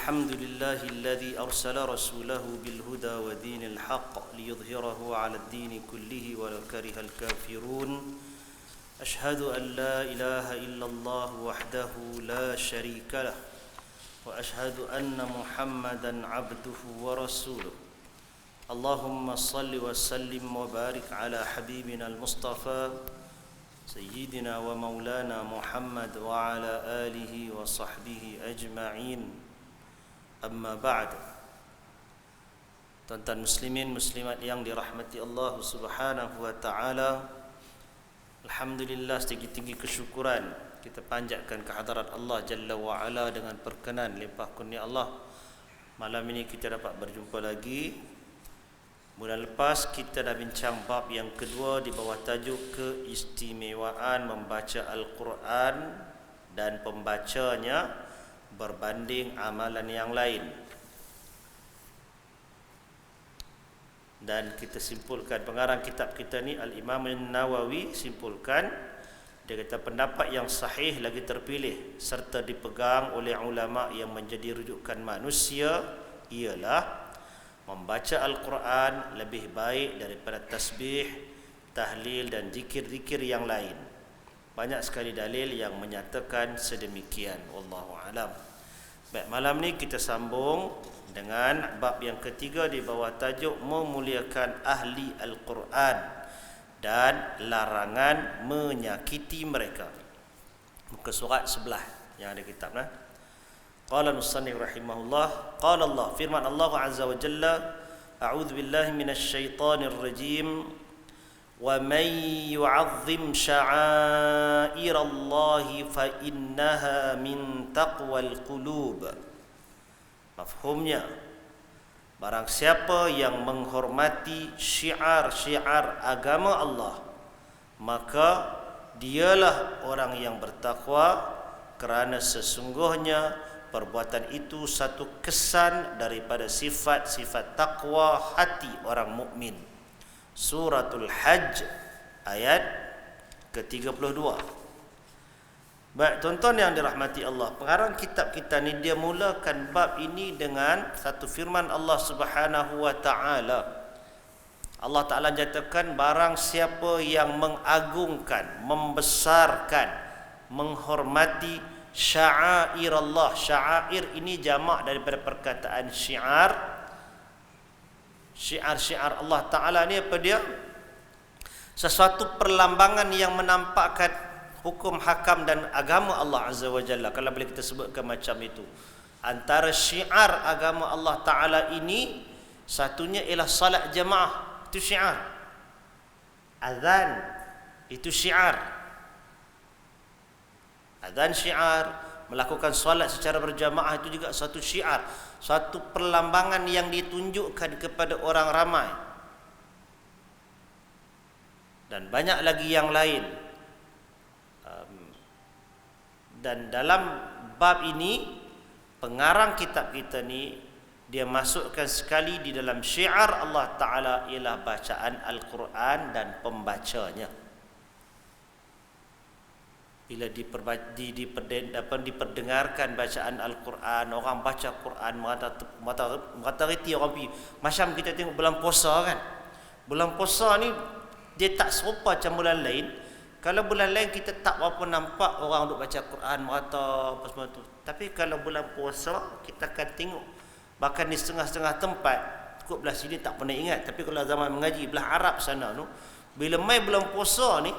الحمد لله الذي أرسل رسوله بالهدى ودين الحق ليظهره على الدين كله ولو كره الكافرون أشهد أن لا إله إلا الله وحده لا شريك له وأشهد أن محمدا عبده ورسوله اللهم صل وسلم وبارك على حبيبنا المصطفى سيدنا ومولانا محمد وعلى آله وصحبه أجمعين أما بعد. Tuan-tuan muslimin muslimat yang dirahmati Allah Subhanahu wa taala, alhamdulillah, setinggi-tinggi kesyukuran kita panjatkan kehadirat Allah Jalla wa Ala dengan perkenan limpah kurnia Allah. Malam ini kita dapat berjumpa lagi. Bulan lepas kita dah bincang bab yang kedua di bawah tajuk keistimewaan membaca Al-Quran dan pembacanya berbanding amalan yang lain. Dan kita simpulkan, pengarang kitab kita ni Al-Imam An-Nawawi simpulkan, dia kata pendapat yang sahih lagi terpilih serta dipegang oleh ulama yang menjadi rujukan manusia ialah membaca Al-Quran lebih baik daripada tasbih, tahlil dan zikir-zikir yang lain. Banyak sekali dalil yang menyatakan sedemikian. Wallahu alam. Baik, malam ni kita sambung dengan bab yang ketiga di bawah tajuk memuliakan ahli Al-Quran dan larangan menyakiti mereka. Muka surat sebelah yang ada kitab nah. Qala al-musannif rahimahullah, qala Allah, firman Allah azza wa jalla, a'udzu billahi minasy syaithanir rajim, wa may yu'azzim sya'airallahi fa innaha min taqwal qulub. Mafhumnya, barang siapa yang menghormati syiar-syiar agama Allah, maka dialah orang yang bertakwa, kerana sesungguhnya perbuatan itu satu kesan daripada sifat-sifat takwa hati orang mukmin. Suratul Hajj ayat ke-32. Baik, tuan-tuan yang dirahmati Allah, pengarang kitab kita ni dia mulakan bab ini dengan satu firman Allah Subhanahu wa taala. Allah Taala nyatakan barang siapa yang mengagungkan, membesarkan, menghormati sya'air Allah. Sya'air ini jamak daripada perkataan syiar. Syiar-syiar Allah Ta'ala ni apa dia? Sesuatu perlambangan yang menampakkan hukum hakam dan agama Allah Azza wa Jalla, kalau boleh kita sebutkan macam itu. Antara syiar agama Allah Ta'ala ini, satunya ialah salat jemaah, itu syiar. Azan, itu syiar. Azan syiar, melakukan solat secara berjamaah itu juga satu syiar, satu perlambangan yang ditunjukkan kepada orang ramai. Dan banyak lagi yang lain. Dan dalam bab ini, pengarang kitab kita ni dia masukkan sekali di dalam syiar Allah Ta'ala ialah bacaan Al-Quran dan pembacanya. Bila diperdengarkan bacaan Al-Quran, orang baca Quran mata reti orang pergi. Macam kita tengok bulan puasa kan. Bulan puasa ni dia tak serupa macam bulan lain. Kalau bulan lain kita tak berapa nampak orang duk baca Quran merata apa semua tu. Tapi kalau bulan puasa kita akan tengok, bahkan di setengah-setengah tempat, kot belah sini tak pernah ingat, tapi kalau zaman mengaji belah Arab sana tu, bila mai bulan puasa ni,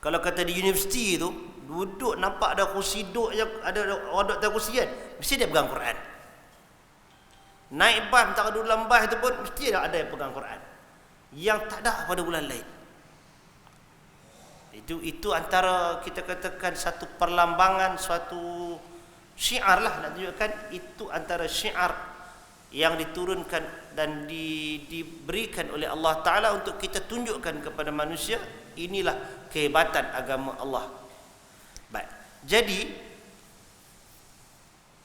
kalau kata di universiti tu, duduk nampak ada kursi duduk je, ada orang duduk atas kursi kan, mesti dia pegang Quran. Naik bas, tak duduk dalam bas tu pun mesti ada yang pegang Quran. Yang tak ada pada bulan lain. Itu antara kita katakan satu perlambangan, suatu syiar lah nak tunjukkan. Itu antara syiar yang diturunkan dan diberikan oleh Allah Ta'ala untuk kita tunjukkan kepada manusia. Inilah kehebatan agama Allah. Baik. Jadi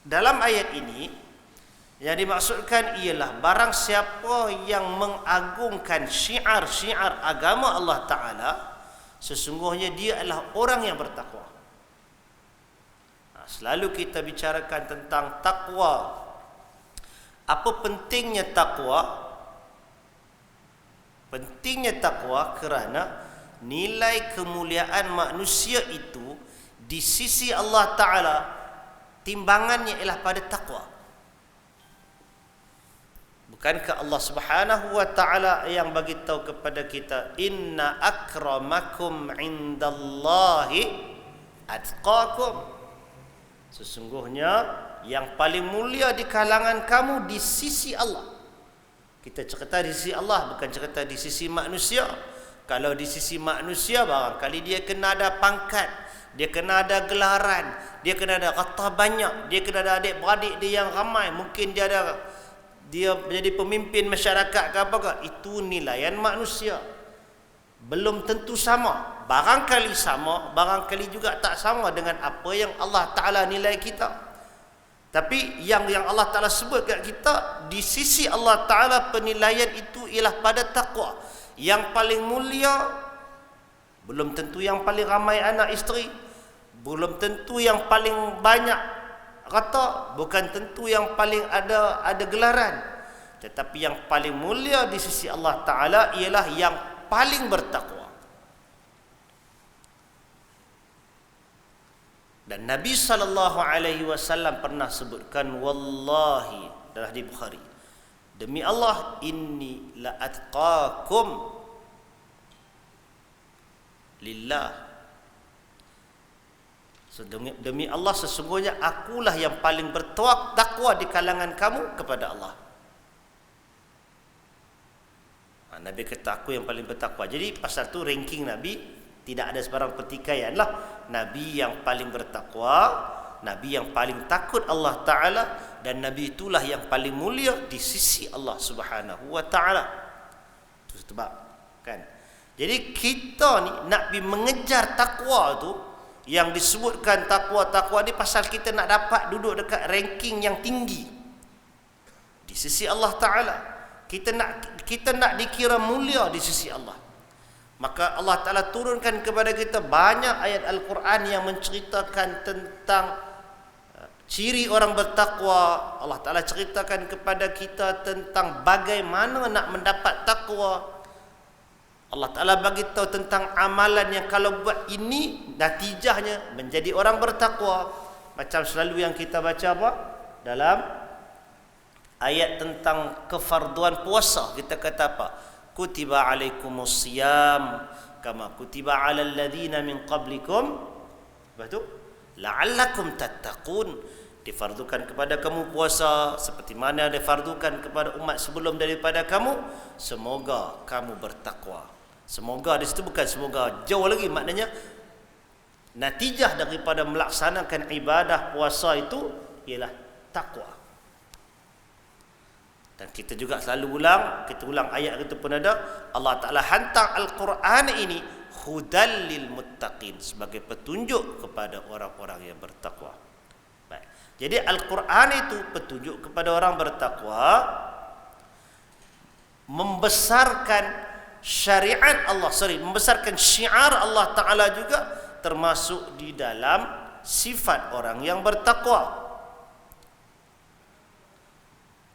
dalam ayat ini yang dimaksudkan ialah barang siapa yang mengagungkan syiar-syiar agama Allah Ta'ala, sesungguhnya dia adalah orang yang bertakwa. selalu kita bicarakan tentang takwa. Apa pentingnya takwa? Pentingnya takwa kerana nilai kemuliaan manusia itu di sisi Allah Ta'ala timbangannya ialah pada takwa. Bukankah Allah Subhanahu wa Ta'ala yang bagi tahu kepada kita, inna akramakum indallahi atqakum, sesungguhnya yang paling mulia di kalangan kamu di sisi Allah. Kita cerita di sisi Allah, bukan cerita di sisi manusia. Kalau di sisi manusia, barangkali dia kena ada pangkat, dia kena ada gelaran, dia kena ada harta banyak, dia kena ada adik-beradik dia yang ramai, mungkin dia menjadi pemimpin masyarakat ke apa ke. Itu nilaian manusia. Belum tentu sama. Barangkali sama, barangkali juga tak sama dengan apa yang Allah Ta'ala nilai kita. Tapi yang Allah Ta'ala sebut kat kita, di sisi Allah Ta'ala penilaian itu ialah pada takwa. Yang paling mulia, belum tentu yang paling ramai anak isteri, belum tentu yang paling banyak harta, bukan tentu yang paling ada gelaran. Tetapi yang paling mulia di sisi Allah Ta'ala ialah yang paling bertakwa. Dan Nabi SAW pernah sebutkan, wallahi, dalam hadis Bukhari, demi Allah, inni la atqakum lillah. Demi Allah, sesungguhnya akulah yang paling bertakwa di kalangan kamu kepada Allah. Nabi kata aku yang paling bertakwa. Jadi pasal tu ranking Nabi tidak ada sebarang pertikaian lah. Nabi yang paling bertakwa, Nabi yang paling takut Allah Ta'ala, dan Nabi itulah yang paling mulia di sisi Allah Subhanahu wa Ta'ala. Itu sebab kan. Jadi kita ni nak mengejar takwa tu, yang disebutkan takwa ni pasal kita nak dapat duduk dekat ranking yang tinggi di sisi Allah Ta'ala. Kita nak dikira mulia di sisi Allah. Maka Allah Ta'ala turunkan kepada kita banyak ayat Al-Quran yang menceritakan tentang ciri orang bertakwa. Allah Ta'ala ceritakan kepada kita tentang bagaimana nak mendapat takwa. Allah Ta'ala bagi tahu tentang amalan yang kalau buat ini, natijahnya menjadi orang bertakwa. Macam selalu yang kita baca apa? Dalam ayat tentang kefarduan puasa, kita kata apa? Kutiba alaikumus siyam kama kutiba alal ladzina min qablikum, lepas tu la'allakum tattaqun, difardukan kepada kamu puasa seperti mana difardukan kepada umat sebelum daripada kamu, semoga kamu bertakwa. Semoga di situ bukan semoga, jauh lagi, maknanya natijah daripada melaksanakan ibadah puasa itu ialah takwa. Dan kita juga selalu ulang ayat itu pun ada. Allah Ta'ala hantar Al-Quran ini hudal lil muttaqin, sebagai petunjuk kepada orang-orang yang bertakwa. Baik. Jadi Al-Quran itu petunjuk kepada orang bertakwa, membesarkan syariat Allah, membesarkan syiar Allah Ta'ala juga termasuk di dalam sifat orang yang bertakwa.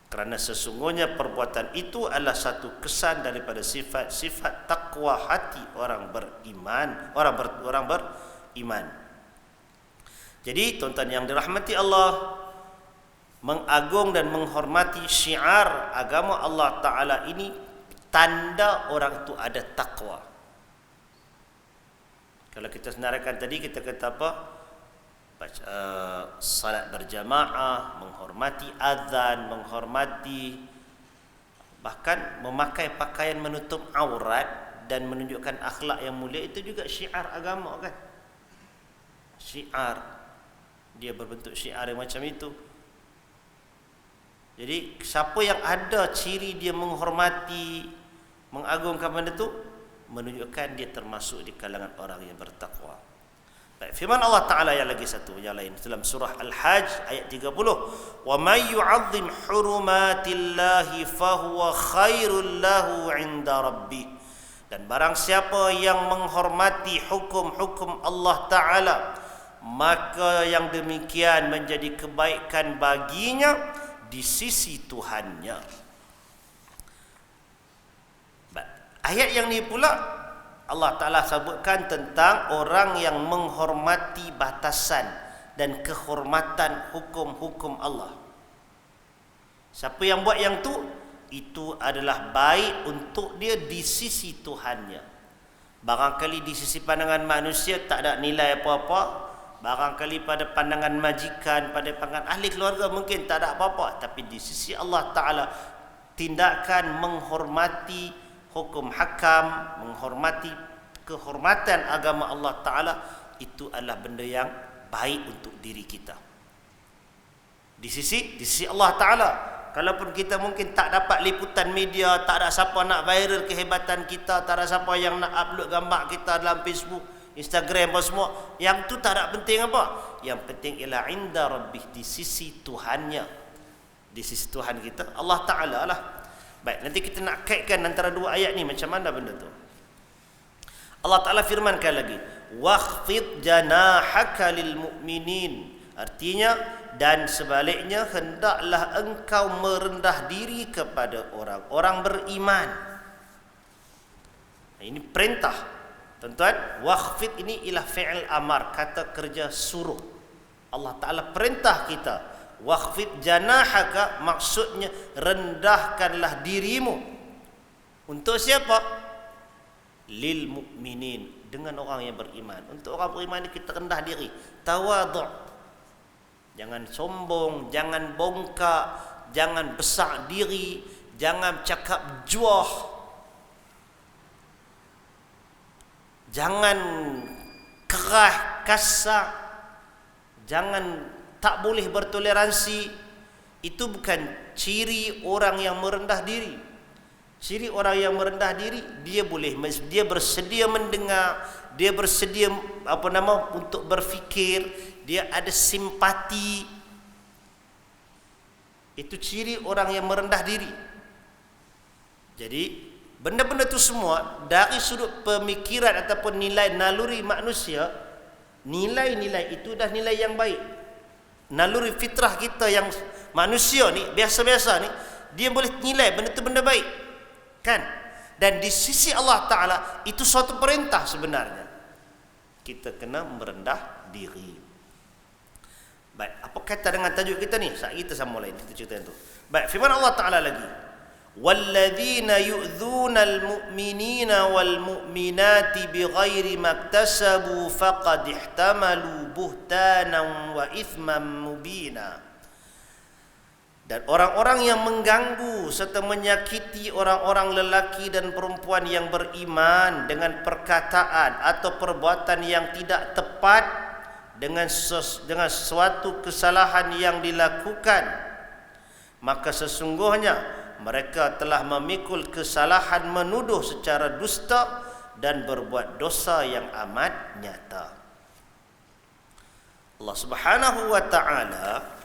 Kerana sesungguhnya perbuatan itu adalah satu kesan daripada sifat-sifat takwa hati orang beriman, orang beriman. Jadi tuan-tuan yang dirahmati Allah, mengagung dan menghormati syiar agama Allah Ta'ala ini tanda orang itu ada takwa. Kalau kita senaraikan tadi, kita kata apa? Salat berjamaah, menghormati azan, menghormati, bahkan memakai pakaian menutup aurat dan menunjukkan akhlak yang mulia, itu juga syiar agama kan. Syiar, dia berbentuk syiar yang macam itu. Jadi siapa yang ada ciri dia menghormati, mengagungkan benda itu, menunjukkan dia termasuk di kalangan orang yang bertakwa. Baik, firman Allah Ta'ala yang lagi satu, yang lain dalam surah Al-Hajj ayat 30, wa may yu'azzim hurumatillahi fahuwa khairul lahu 'inda rabbih, dan barang siapa yang menghormati hukum-hukum Allah Ta'ala, maka yang demikian menjadi kebaikan baginya di sisi Tuhannya. Ayat yang ni pula Allah Ta'ala sebutkan tentang orang yang menghormati batasan dan kehormatan hukum-hukum Allah. Siapa yang buat yang tu, itu adalah baik untuk dia di sisi Tuhannya. Barangkali di sisi pandangan manusia tak ada nilai apa-apa, barangkali pada pandangan majikan, pada pandangan ahli keluarga mungkin tak ada apa-apa, tapi di sisi Allah Ta'ala tindakan menghormati hukum hakam, menghormati kehormatan agama Allah Ta'ala, itu adalah benda yang baik untuk diri kita. Di sisi Allah Ta'ala, kalaupun kita mungkin tak dapat liputan media, tak ada siapa nak viral kehebatan kita, tak ada siapa yang nak upload gambar kita dalam Facebook, Instagram apa semua, yang tu tak ada penting apa. Yang penting ialah inda rabbih, di sisi Tuhannya, di sisi Tuhan kita Allah Ta'ala lah. Baik, nanti kita nak kaitkan antara dua ayat ni macam mana benda tu. Allah Ta'ala firmankan lagi, wakhfid janahaka lil mu'minin, artinya dan sebaliknya hendaklah engkau merendah diri kepada orang-orang beriman. Ini perintah, tuan-tuan. Wakhfid ini ialah fi'il amar, kata kerja suruh. Allah Ta'ala perintah kita, wakhfid janahaka, maksudnya rendahkanlah dirimu. Untuk siapa? Lil mu'minin, dengan orang yang beriman. Untuk orang beriman ni kita rendah diri, tawadhu'. Jangan sombong, jangan bongkak, jangan besar diri, jangan cakap juah, jangan keras kasar, jangan tak boleh bertoleransi. Itu bukan ciri orang yang merendah diri. Ciri orang yang merendah diri, dia bersedia mendengar, dia bersedia untuk berfikir, dia ada simpati. Itu ciri orang yang merendah diri. Jadi benda-benda tu semua dari sudut pemikiran ataupun nilai naluri manusia, nilai-nilai itu dah nilai yang baik. Naluri fitrah kita yang manusia ni biasa-biasa ni, dia boleh nilai benda tu benda baik, kan? Dan di sisi Allah Ta'ala itu suatu perintah sebenarnya. Kita kena merendah diri. Baik, apa kata dengan tajuk kita ni? Kita sama lain kita cerita tu. Baik, firman Allah Ta'ala lagi, walladzina yu'dzuna al-mu'minina wal-mu'minati bighairi maktasabu faqad ihtamalu buhtanan wa ithman mubina. Dan orang-orang yang mengganggu serta menyakiti orang-orang lelaki dan perempuan yang beriman dengan perkataan atau perbuatan yang tidak tepat, dengan suatu kesalahan yang dilakukan, maka sesungguhnya mereka telah memikul kesalahan menuduh secara dusta dan berbuat dosa yang amat nyata. Allah Subhanahu wa Ta'ala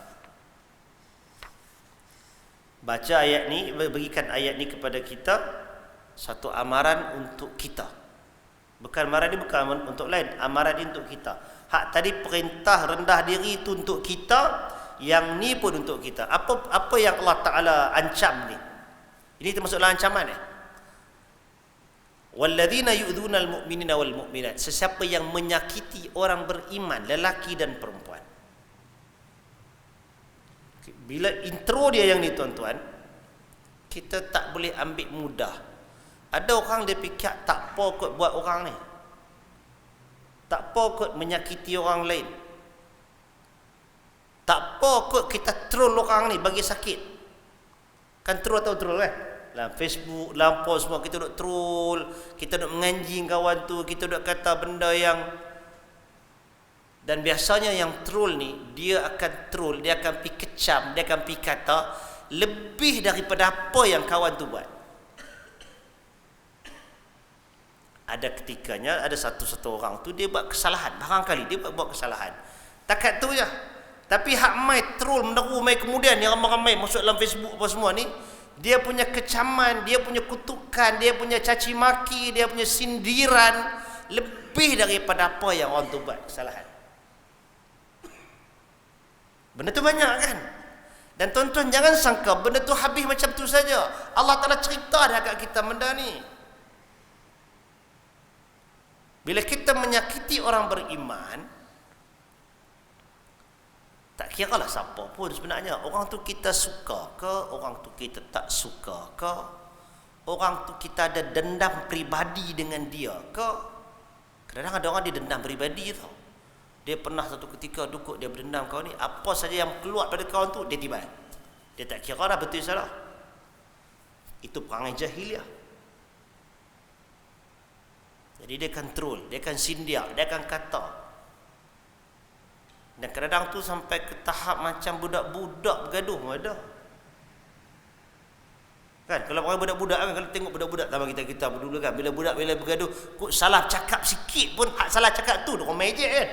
baca ayat ni, berikan ayat ni kepada kita, satu amaran untuk kita. Bukan amaran ni bukan untuk lain, amaran ni untuk kita. Hak tadi perintah rendah diri itu untuk kita, yang ni pun untuk kita. Apa yang Allah Ta'ala ancam ni? Ini termasuklah ancaman walladzina yu'dzuna al-mu'minina wal mu'minat, sesiapa yang menyakiti orang beriman, lelaki dan perempuan. Bila intro dia yang ni tuan-tuan, kita tak boleh ambil mudah. Ada orang dia fikir tak apa kot buat orang ni, tak apa kot menyakiti orang lain, tak apa kot kita troll orang ni bagi sakit. Kan troll atau troll kan? Dalam Facebook, dalam post semua kita duk troll, kita duk menganjing kawan tu, kita duk kata benda yang, dan biasanya yang troll ni, dia akan troll, dia akan pergi kecam, dia akan pergi kata lebih daripada apa yang kawan tu buat. Ada ketikanya ada satu orang tu dia buat kesalahan, barangkali dia buat kesalahan, takat tu je. Tapi hak mai troll menderu mai kemudian yang ramai-ramai masuk dalam Facebook apa semua ni, dia punya kecaman, dia punya kutukan, dia punya caci maki, dia punya sindiran lebih daripada apa yang orang tu buat kesalahan. Benda tu banyak kan. Dan tuan-tuan jangan sangka benda tu habis macam tu saja. Allah Ta'ala cerita dah kat kita benda ni. Bila kita menyakiti orang beriman, tak kira lah siapa pun sebenarnya. Orang tu kita suka ke, orang tu kita tak suka ke, orang tu kita ada dendam peribadi dengan dia ke. Kadang-kadang ada orang dia dendam peribadi tau. Dia pernah satu ketika dukuk dia berdendam kau ni, apa saja yang keluar pada kau tu dia tibai. Dia tak kira dah betul salah. Itu perangai jahiliah. Jadi dia akan troll, dia akan sindir, dia akan kata. Dan kadang-kadang tu sampai ke tahap macam budak-budak bergaduh ada. Kan kalau orang budak-budak kan, kalau tengok budak-budak zaman kita dulu kan, bila budak bila bergaduh, kok salah cakap sikit pun hak salah cakap tu orang ejek kan.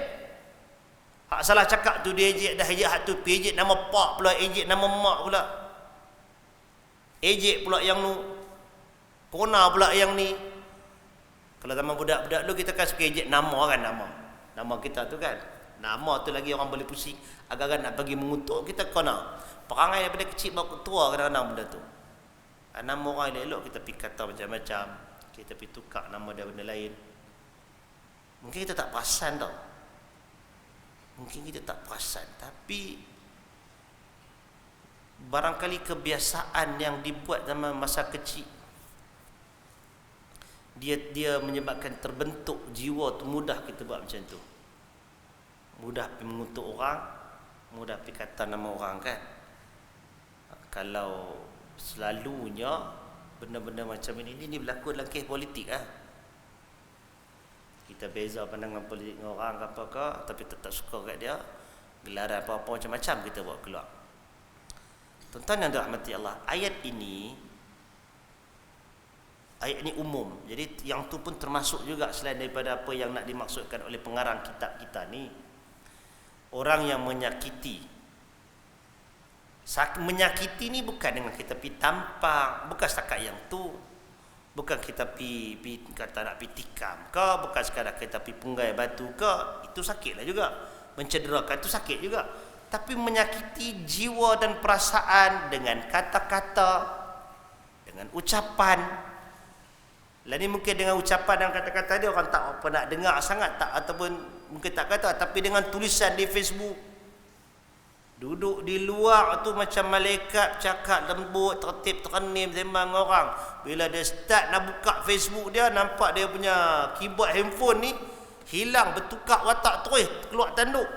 Hak salah cakap tu dia ejek dah, ejek hak tu ejek nama pak pula, ejek nama mak pula. Ejek pula yang nu. Kona pula yang ni. Kalau zaman budak-budak dulu kita kan suka ejek nama kan, nama kita tu kan. Nama tu lagi orang boleh pusing. Agak-agak nak bagi mengutuk kita kena. Perangai daripada kecil bawa tua kadang-kadang benda tu. Nama orang elok kita pergi kata macam-macam. Kita pergi tukar nama dia benda lain. Mungkin kita tak perasan tau. Mungkin kita tak perasan. Tapi barangkali kebiasaan yang dibuat zaman masa kecil, dia menyebabkan terbentuk jiwa tu, mudah kita buat macam tu. Mudah pergi mengutuk orang, mudah pergi kata nama orang kan. Kalau selalunya benda-benda macam ini berlaku dalam kes politik lah. Kita beza pandangan politik dengan orang ke apa ke, tapi tetap suka kat dia, gelaran apa-apa macam-macam kita buat keluar. Tuan-tuan yang dirahmati Allah, ayat ini umum. Jadi yang tu pun termasuk juga selain daripada apa yang nak dimaksudkan oleh pengarang kitab kita ni. Orang yang menyakiti. Menyakiti ni bukan dengan kita pergi tampang, bukan setakat yang tu. Bukan kita pergi kata nak pergi tikam ke, bukan sekadar kita pergi punggai batu ke, itu sakitlah juga. Mencederakan itu sakit juga. Tapi menyakiti jiwa dan perasaan dengan kata-kata, dengan ucapan. Lah ni mungkin dengan ucapan dan kata-kata dia orang tak apa nak dengar sangat tak, ataupun mungkin tak kata, tapi dengan tulisan di Facebook. Duduk di luar tu macam malaikat, cakap lembut, tertib, terenim, sembang orang. Bila dia start nak buka Facebook dia, nampak dia punya keyboard handphone ni hilang, bertukar watak terus, keluar tanduk.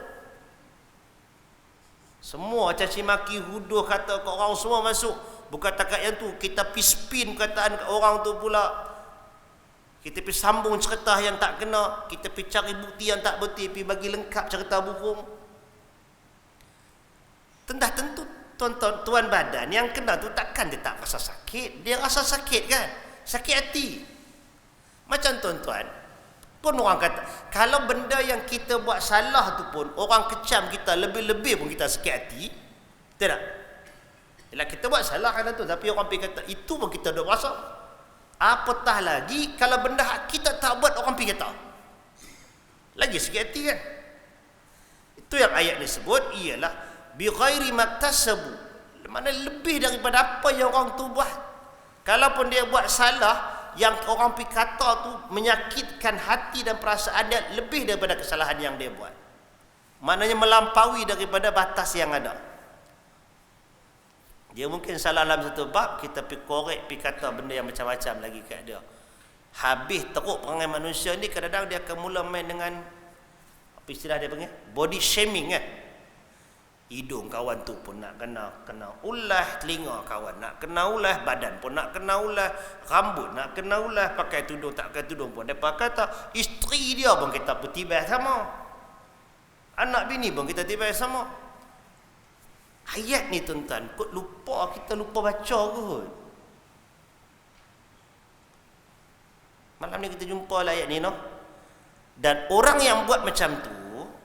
Semua caci maki, huduh kata kat orang semua masuk. Bukan takat yang tu, kita pergi spin perkataan kat orang tu pula. Kita pergi sambung cerita yang tak kena, kita pergi cari bukti yang tak betul, pergi bagi lengkap cerita burung. Tentu tuan badan yang kena tu takkan dia tak rasa sakit. Dia rasa sakit kan, sakit hati. Macam tuan-tuan pun orang kata, kalau benda yang kita buat salah tu pun orang kecam kita lebih-lebih pun kita sakit hati. Betul tak? Yalah, kita buat salah kan tu, tapi orang pergi kata itu pun kita dah rasa. Apatah lagi kalau benda kita tak buat orang pergi kata, lagi sakit hati kan. Itu yang ayat ni sebut, ialah bi ghairi maktasabu, mana lebih daripada apa yang orang tu buat. Kalaupun dia buat salah yang orang pergi kata tu menyakitkan hati dan perasaan dia lebih daripada kesalahan yang dia buat, maknanya melampaui daripada batas yang ada. Dia mungkin salah dalam satu bab, kita pergi korek, pergi kata benda yang macam-macam lagi kat dia. Habis teruk perangai manusia ni, kadang-kadang dia akan mula main dengan apa istilah dia panggil, body shaming kan. Hidung kawan tu pun nak kena ulah, telinga kawan nak kena ulah, badan pun nak kena ulah, rambut nak kena ulah, pakai tudung tak pakai tudung pun depa kata, isteri dia pun kita pun tibai sama, anak bini pun kita tibai sama. Ayat ni tuan-tuan, kok lupa, kita lupa baca kot. Malam ni kita jumpa lah ayat ni no. Dan orang yang buat macam tu,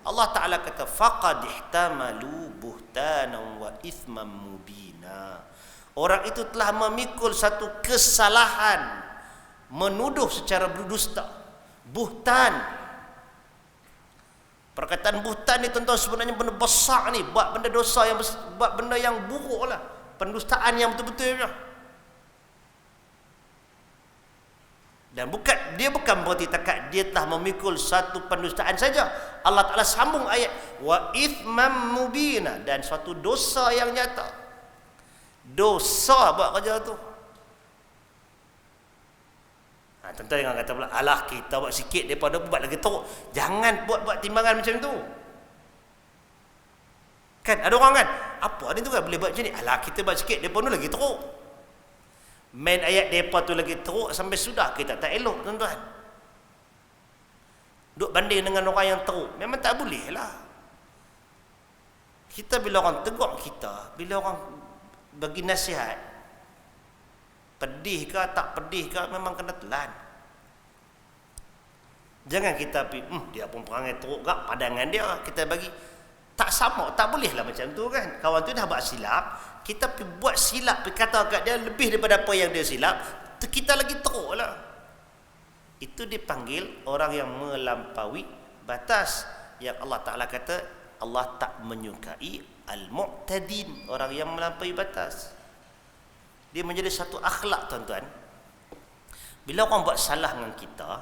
Allah Ta'ala kata faqad ihtamalu buhtanan wa ithman mubina. Orang itu telah memikul satu kesalahan, menuduh secara berdusta. Buhtan, Perkataan buhtan ni tuan-tuan sebenarnya benda besar ni, buat benda dosa yang buat benda yang buruk lah, pendustaan yang betul-betul lah. Dan dia bukan berarti takat dia telah memikul satu pendustaan saja. Allah Ta'ala sambung ayat wa ithmam mubina, dan suatu dosa yang nyata. Dosa buat kerja tu. Tuan-tuan jangan kata pula, alah kita buat sikit daripada buat lagi teruk. Jangan buat timbangan macam tu. Kan ada orang kan, apa ni tu kan boleh buat macam ni. Alah kita buat sikit daripada lagi teruk. Main ayat mereka tu lagi teruk sampai sudah, kita tak elok tuan-tuan. Duk banding dengan orang yang teruk, memang tak boleh lah. Kita bila orang tegur kita, bila orang bagi nasihat, pedih ke tak pedih ke, memang kena telan. Jangan kita dia pun perangai teruk gak, pandangan dia kita bagi. Tak sama, tak boleh lah macam tu kan. Kawan tu dah buat silap, kita buat silap, kata kat dia lebih daripada apa yang dia silap, kita lagi teruk lah. Itu dipanggil orang yang melampaui batas. Yang Allah Ta'ala kata, Allah tak menyukai al-mu'tadin, orang yang melampaui batas. Dia menjadi satu akhlak tuan-tuan. Bila orang buat salah dengan kita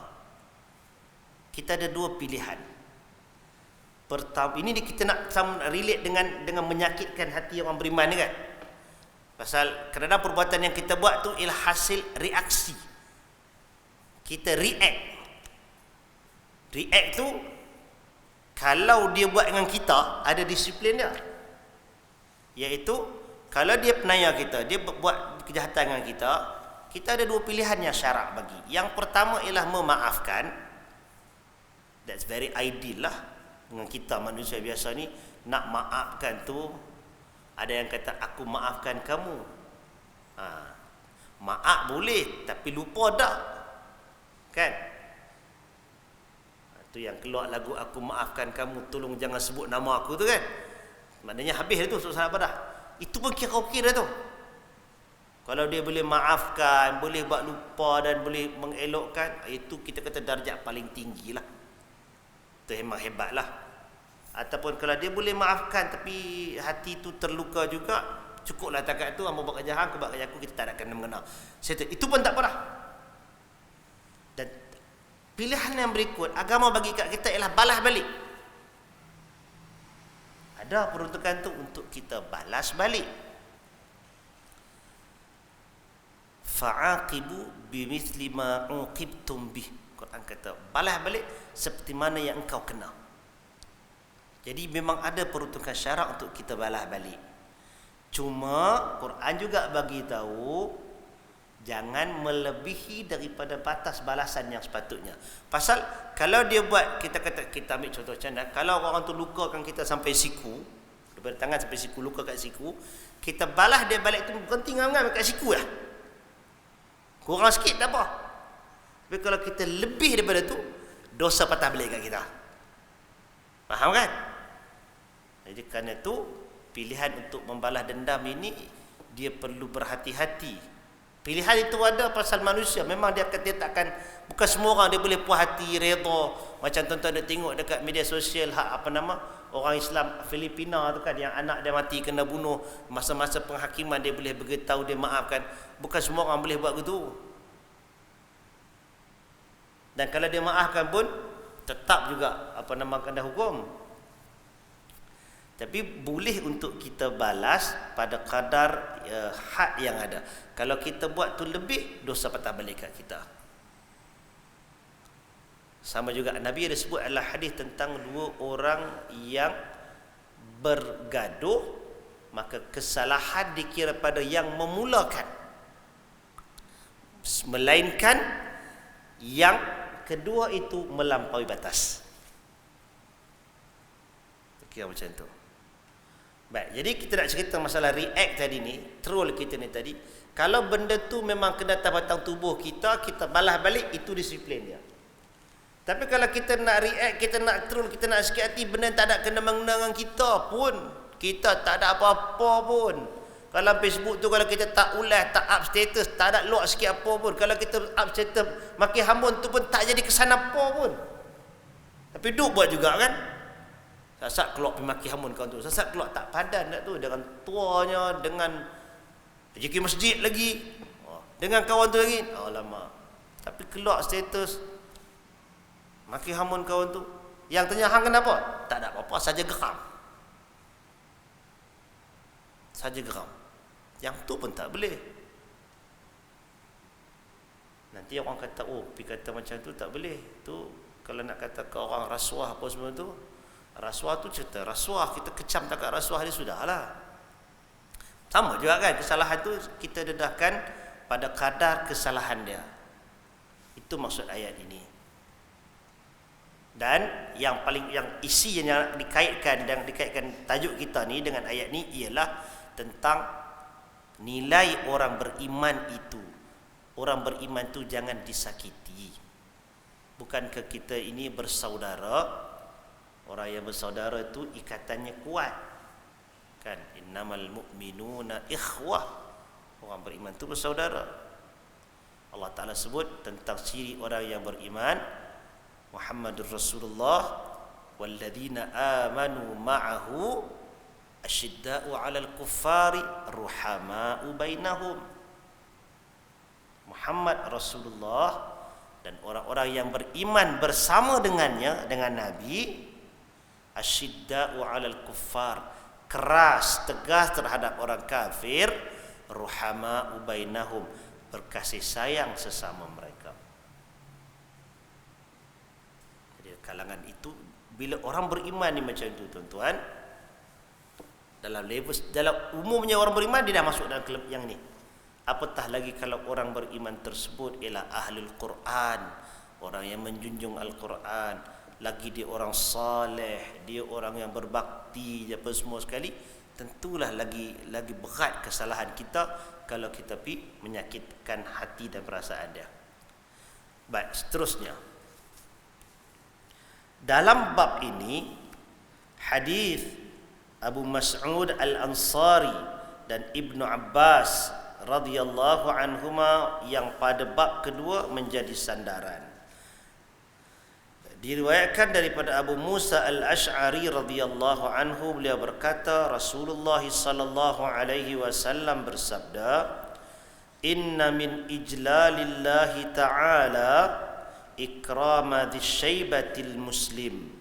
ada dua pilihan. Pertama, ini kita nak relate dengan menyakitkan hati orang beriman ni kan. Pasal kadang-kadang perbuatan yang kita buat tu ialah hasil reaksi. Kita react. React tu kalau dia buat dengan kita, ada disiplin dia. Iaitu kalau dia penaya kita, dia buat kejahatan dengan kita ada dua pilihan yang syarak bagi. Yang pertama ialah memaafkan. That's very ideal lah. Dengan kita manusia biasa ni, nak maafkan tu, ada yang kata aku maafkan kamu. Maaf boleh, tapi lupa tak? Kan? Itu yang keluar lagu aku maafkan kamu, tolong jangan sebut nama aku tu kan. Maknanya habis dah tu soal apa dah. Itu pun kira okey dah tu. Kalau dia boleh maafkan, boleh buat lupa dan boleh mengelokkan, itu kita kata darjat paling tinggi lah. Itu memang hebat lah. Ataupun kalau dia boleh maafkan tapi hati tu terluka juga, cukuplah takat tu, hamba buat kejahatan, aku buat kerja aku, kita tak nak kena mengenal. Itu pun tak apa dah. Dan pilihan yang berikut, agama bagi kat kita ialah balas balik. Ada peruntukan tu untuk kita balas balik. Fa'aqibu bimithli ma uqibtum bih. Quran kata balas balik seperti mana yang engkau kena. Jadi memang ada peruntukan syarak untuk kita balas balik. Cuma Quran juga bagi tahu jangan melebihi daripada batas balasan yang sepatutnya. Pasal kalau dia buat, kita ambil contoh macam mana, kalau orang tu lukakan kita sampai siku, daripada tangan sampai siku, luka kat siku, kita balas dia balik tu berhenti ngam-ngam kat siku lah. Kurang sikit tak apa. Tapi kalau kita lebih daripada tu, dosa patah balik kat kita. Faham kan? Jadi kerana itu pilihan untuk membalas dendam ini dia perlu berhati-hati. Pilihan itu ada pasal manusia. Memang dia takkan, bukan semua orang dia boleh puas hati, redha. Macam tuan-tuan ada tengok dekat media sosial orang Islam Filipina tu kan, yang anak dia mati kena bunuh, masa-masa penghakiman dia boleh beritahu, dia maafkan. Bukan semua orang boleh buat begitu. Dan kalau dia maafkan pun tetap juga kena hukum. Tapi boleh untuk kita balas pada kadar had yang ada. Kalau kita buat tu lebih, dosa patah balik kat kita. Sama juga Nabi ada sebut adalah hadis tentang dua orang yang bergaduh, maka kesalahan dikira pada yang memulakan, melainkan yang kedua itu melampaui batas. Kira macam tu. Baik, jadi kita nak cerita masalah react tadi ni, troll kita ni tadi. Kalau benda tu memang kena batang tubuh kita, kita balas balik, itu disiplin dia. Tapi kalau kita nak react, kita nak troll, kita nak sakit hati, benda tak ada kena mengena dengan kita pun, kita tak ada apa-apa pun. Kalau Facebook tu, kalau kita tak ulas, tak up status, tak ada lock sikit apa pun. Kalau kita up status, makin hambun tu pun tak jadi kesan apa pun. Tapi duk buat juga kan. Sat keluar pergi maki hamun kawan tu. Sat keluar tak padan tak tu dengan tuanya, dengan pergi masjid lagi. Dengan kawan tu lagi. Alamak. Tapi keluar status maki hamun kawan tu. Yang tanya hang kenapa? Tak ada apa-apa, saja geram. Saja geram. Yang tu pun tak boleh. Nanti orang kata, oh, pergi kata macam tu tak boleh. Tu kalau nak kata ke orang rasuah apa semua tu, rasuah tu cerita rasuah, kita kecam tak kat rasuah dia sudahlah. Sama juga kan, kesalahan tu kita dedahkan pada kadar kesalahan dia. Itu maksud ayat ini. Dan yang isi yang dikaitkan tajuk kita ni dengan ayat ni ialah tentang nilai orang beriman itu. Orang beriman tu jangan disakiti. Bukankah kita ini bersaudara? Orang yang bersaudara itu ikatannya kuat. Kan? Innamal mu'minuna ikhwah. Orang beriman itu bersaudara. Allah Ta'ala sebut tentang ciri orang yang beriman, Muhammadur Rasulullah walladzina amanu ma'ahu asyidda'u 'alal kuffari ruhama'u bainahum. Muhammad Rasulullah dan orang-orang yang beriman bersama dengannya, dengan Nabi, asyidda'u 'alal kuffar, keras, tegas terhadap orang kafir, ruhama'u bainahum, berkasih sayang sesama mereka. Jadi kalangan itu, bila orang beriman ni macam itu tuan-tuan, dalam umumnya orang beriman dia dah masuk dalam klub yang ni. Apatah lagi kalau orang beriman tersebut ialah ahlul Quran, orang yang menjunjung Al-Quran, lagi dia orang saleh, dia orang yang berbakti, apa semua sekali, tentulah lagi berat kesalahan kita kalau kita menyakitkan hati dan perasaan dia. Baik, seterusnya. Dalam bab ini, hadis Abu Mas'ud Al-Ansari dan Ibnu Abbas radhiyallahu anhuma yang pada bab kedua menjadi sandaran. Diriwayatkan daripada Abu Musa Al-Asy'ari radhiyallahu anhu, beliau berkata, Rasulullah sallallahu alaihi wasallam bersabda, "Inna min ijlalillahi ta'ala ikrama dzsyaibatil muslim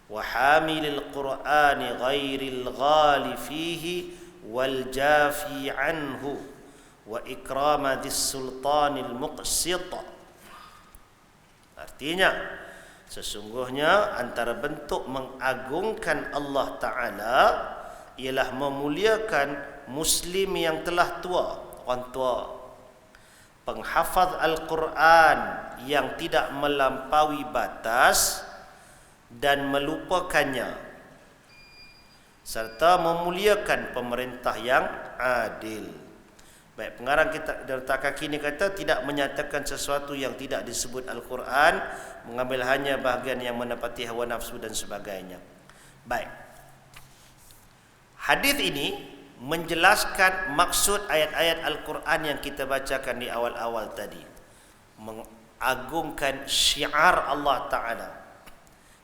wa hamilil qur'ani ghairil ghali fihi wal jafi anhu wa ikrama dis-sultanil muqsit." Artinya, sesungguhnya antara bentuk mengagungkan Allah Ta'ala ialah memuliakan Muslim yang telah tua, orang tua, penghafaz Al-Quran yang tidak melampaui batas dan melupakannya, serta memuliakan pemerintah yang adil. Baik, pengarang kita Darta Kaki ni kata tidak menyatakan sesuatu yang tidak disebut Al-Quran, mengambil hanya bahagian yang menepati hawa nafsu dan sebagainya. Baik, hadis ini menjelaskan maksud ayat-ayat Al-Quran yang kita bacakan di awal-awal tadi, mengagungkan syiar Allah Ta'ala.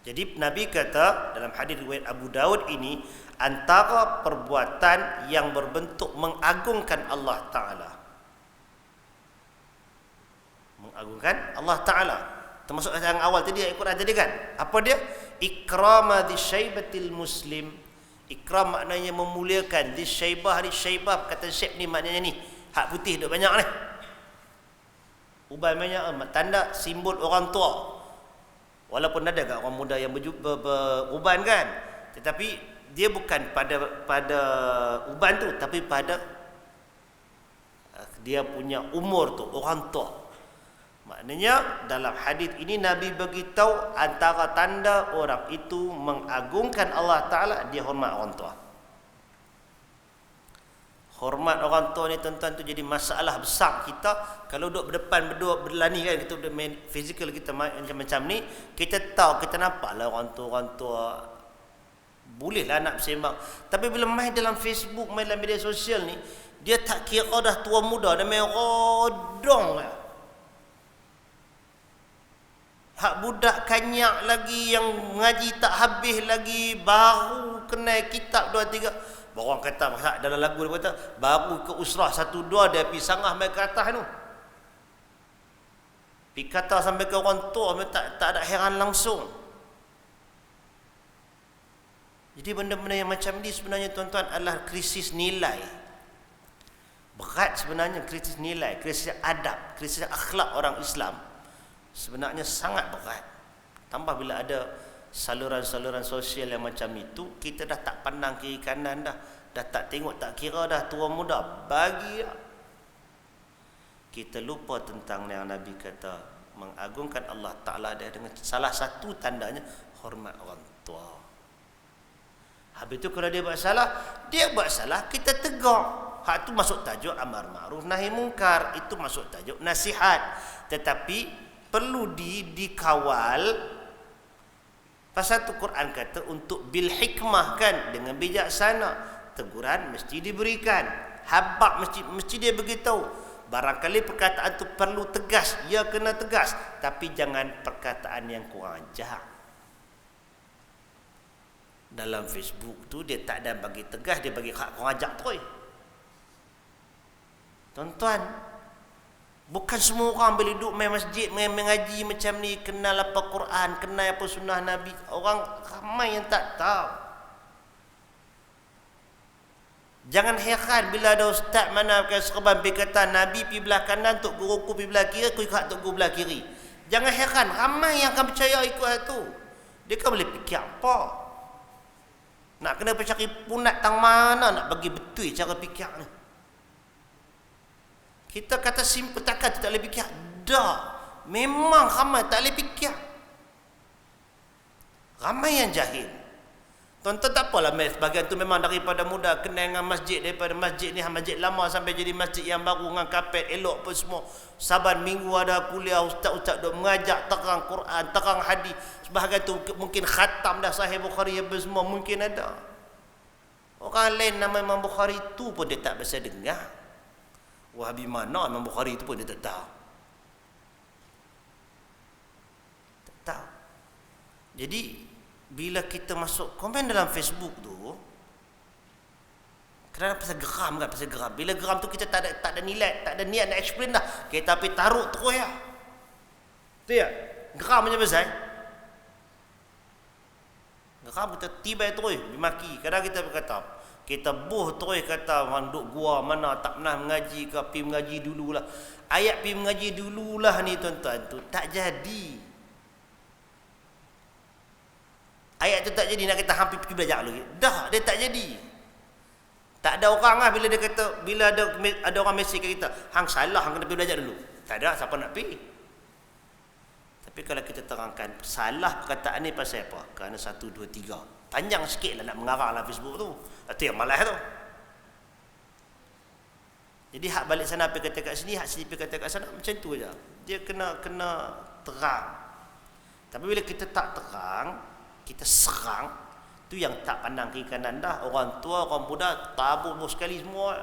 Jadi Nabi kata dalam hadis riwayat Abu Daud ini, antara perbuatan yang berbentuk mengagungkan Allah Ta'ala, mengagungkan Allah Ta'ala, termasuk yang awal tadi ayat Quran tadi kan, apa dia? Ikrama disyaibatil muslim. Ikram maknanya memuliakan. Disyaibah kata syaib ni maknanya ni, hak putih duk banyak ni, uban banyak, tanda simbol orang tua. Walaupun ada kat orang muda yang beruban kan, tetapi dia bukan pada uban tu, tapi pada dia punya umur tu, orang tua. Maknanya dalam hadis ini Nabi beritahu antara tanda orang itu mengagungkan Allah Ta'ala, dia hormat orang tua. Hormat orang tua ni tuan-tuan tu jadi masalah besar kita. Kalau duduk berdepan berdua berlani kan, kita main fizikal kita macam ni, kita tahu, kita nampak lah orang tua bolehlah nak bersembang. Tapi bila main dalam Facebook, main dalam media sosial ni, dia tak kira dah tua muda, dia main rodong lah. Hak budak kanyak lagi yang mengaji tak habis lagi, baru kenal kitab 2 3. Orang kata masa dalam lagu dia kata baru ke usrah 1 2 dia pergi sangah mai ke atas tu. Pergi kata sampai ke orang tua tak ada heran langsung. Jadi benda-benda yang macam ni sebenarnya tuan-tuan adalah krisis nilai. Berat sebenarnya krisis nilai, krisis adab, krisis akhlak orang Islam. Sebenarnya sangat berat. Tambah bila ada saluran-saluran sosial yang macam itu, kita dah tak pandang kiri kanan dah. Dah tak tengok, tak kira dah tua muda. Bagi dah. Kita lupa tentang yang Nabi kata, mengagungkan Allah Ta'ala dia dengan salah satu tandanya hormat orang tua. Habis itu kalau dia buat salah, kita tegur. Hak tu masuk tajuk amar ma'ruf nahi mungkar. Itu masuk tajuk nasihat. Tetapi perlu dikawal. Pasal tu Quran kata untuk bil hikmah kan, dengan bijaksana. Teguran mesti diberikan. Habaq mesti dia beritahu. Barangkali perkataan tu perlu tegas, ya kena tegas, tapi jangan perkataan yang kurang ajar. Dalam Facebook tu dia tak ada bagi tegas, dia bagi kurang ajar terus. Tuan-tuan, bukan semua orang boleh duduk main masjid, main mengaji macam ni, kenal apa Quran, kenal apa sunnah Nabi. Orang ramai yang tak tahu. Jangan heran bila ada ustaz mana pakai serban pergi kata Nabi pergi belah kanan, Tok Guruku pergi belah kiri, aku ikut Tok Guru belah kiri. Jangan heran, ramai yang akan percaya ikut itu. Dia kan boleh fikir apa? Nak kena cari punat tang mana nak bagi betul cara fikir ni. Kita kata simple, takkan tak boleh fikir? Dah, memang ramai tak boleh fikir. Ramai yang jahil. Tuan-tuan tak apalah, sebagian tu memang daripada muda kenal dengan masjid, daripada masjid ni masjid lama sampai jadi masjid yang baru dengan kapet elok apa semua. Saban minggu ada kuliah, ustaz-ustaz duk mengajak terang Quran, terang hadis. Sebahagian tu mungkin khatam dah Sahih Bukhari apa semua, mungkin ada. Orang lain nama Imam Bukhari tu pun dia tak biasa dengar. Wahabi mana Imam Bukhari tu pun dia tak tahu. Tak tahu. Jadi bila kita masuk komen dalam Facebook tu, kerana pasal geram kan, pasal geram. Bila geram tu kita tak ada nilai, tak ada niat nak explain dah. Kita pergi taruh terus ya. Tu ya. Geram macam pasal. Geram kita tiba terus dimaki. Kadang kita berkata, kita buh terus kata manduk gua mana tak pernah mengaji ke, pergi mengaji dululah. Ayat pergi mengaji dululah ni tuan-tuan tu tak jadi. Ayat tu tak jadi, nak kata hampir pergi belajar lagi. Dah, dia tak jadi. Tak ada orang lah bila dia kata, bila ada orang mesej ke kita, hang salah, hang kena pergi belajar dulu. Tak ada, siapa nak pergi. Tapi kalau kita terangkan, salah perkataan ni pasal apa? Kerana 1, 2, 3. Panjang sikit lah nak mengarang dalam Facebook tu. Itu yang malas tu. Jadi hak balik sana pergi kata kat sini, hak sini pergi kata kat sana, macam tu je. Dia kena terang. Tapi bila kita tak terang, kita serang, tu yang tak pandang kiri kanan dah. Orang tua, orang muda, tabur sekali semua.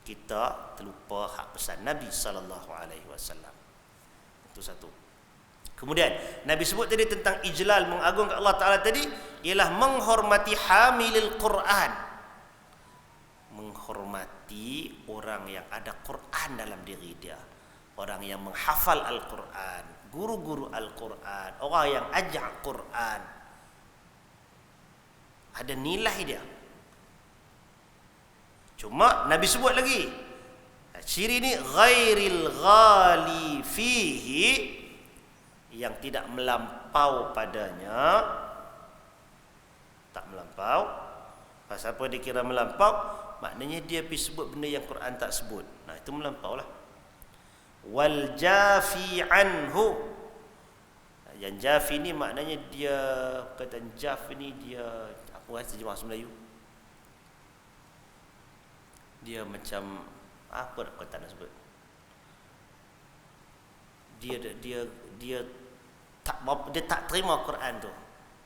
Kita terlupa hak pesan Nabi SAW. Itu satu. Kemudian Nabi sebut tadi tentang ijlal, mengagungkan Allah Ta'ala tadi, ialah menghormati hamilil Quran. Menghormati orang yang ada Quran dalam diri dia. Orang yang menghafal Al-Quran, guru-guru Al-Quran, orang yang ajak Quran. Ada nilai dia. Cuma Nabi sebut lagi, ciri ni ghairil ghali fihi, yang tidak melampau padanya. Tak melampau. Pasal apa dikira melampau? Maknanya dia pergi sebut benda yang Quran tak sebut. Nah, itu melampau lah. Wal jafi anhu. Yang jafi ni maknanya dia, kata jaf ni dia apa rasa terjemah bahasa Melayu? Dia macam apa nak kata nak sebut? Dia tak terima Quran tu.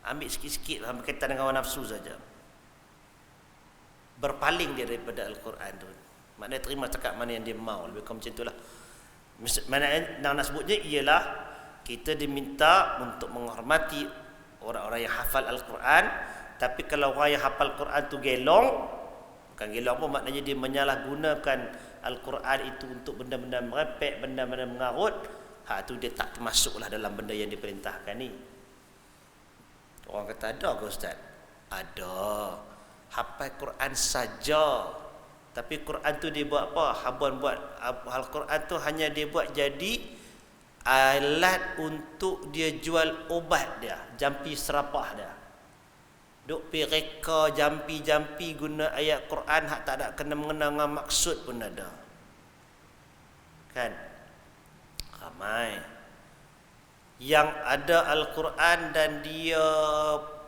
Ambil sikit-sikit sampai kaitan dengan nafsu saja. Berpaling dia daripada Al-Quran tu. Maknanya terima cakap mana yang dia mau. Lebih kurang macam itulah. Maknanya nak sebutnya ialah kita diminta untuk menghormati orang-orang yang hafal Al-Quran. Tapi kalau orang yang hafal Quran tu gelong, bukan gelong pun, maknanya dia menyalahgunakan Al-Quran itu untuk benda-benda merepek, benda-benda mengarut, tu dia tak termasuklah dalam benda yang diperintahkan ni. Orang kata, ada ke Ustaz? Ada. Hafal Quran saja, tapi Quran tu dia buat apa? Habuan buat Al-Quran tu hanya dia buat jadi alat untuk dia jual obat dia, jampi serapah dia. Duk pi reka jampi-jampi guna ayat Quran hak tak ada kena mengena dengan maksud pun ada. Kan? Ramai yang ada Al-Quran dan dia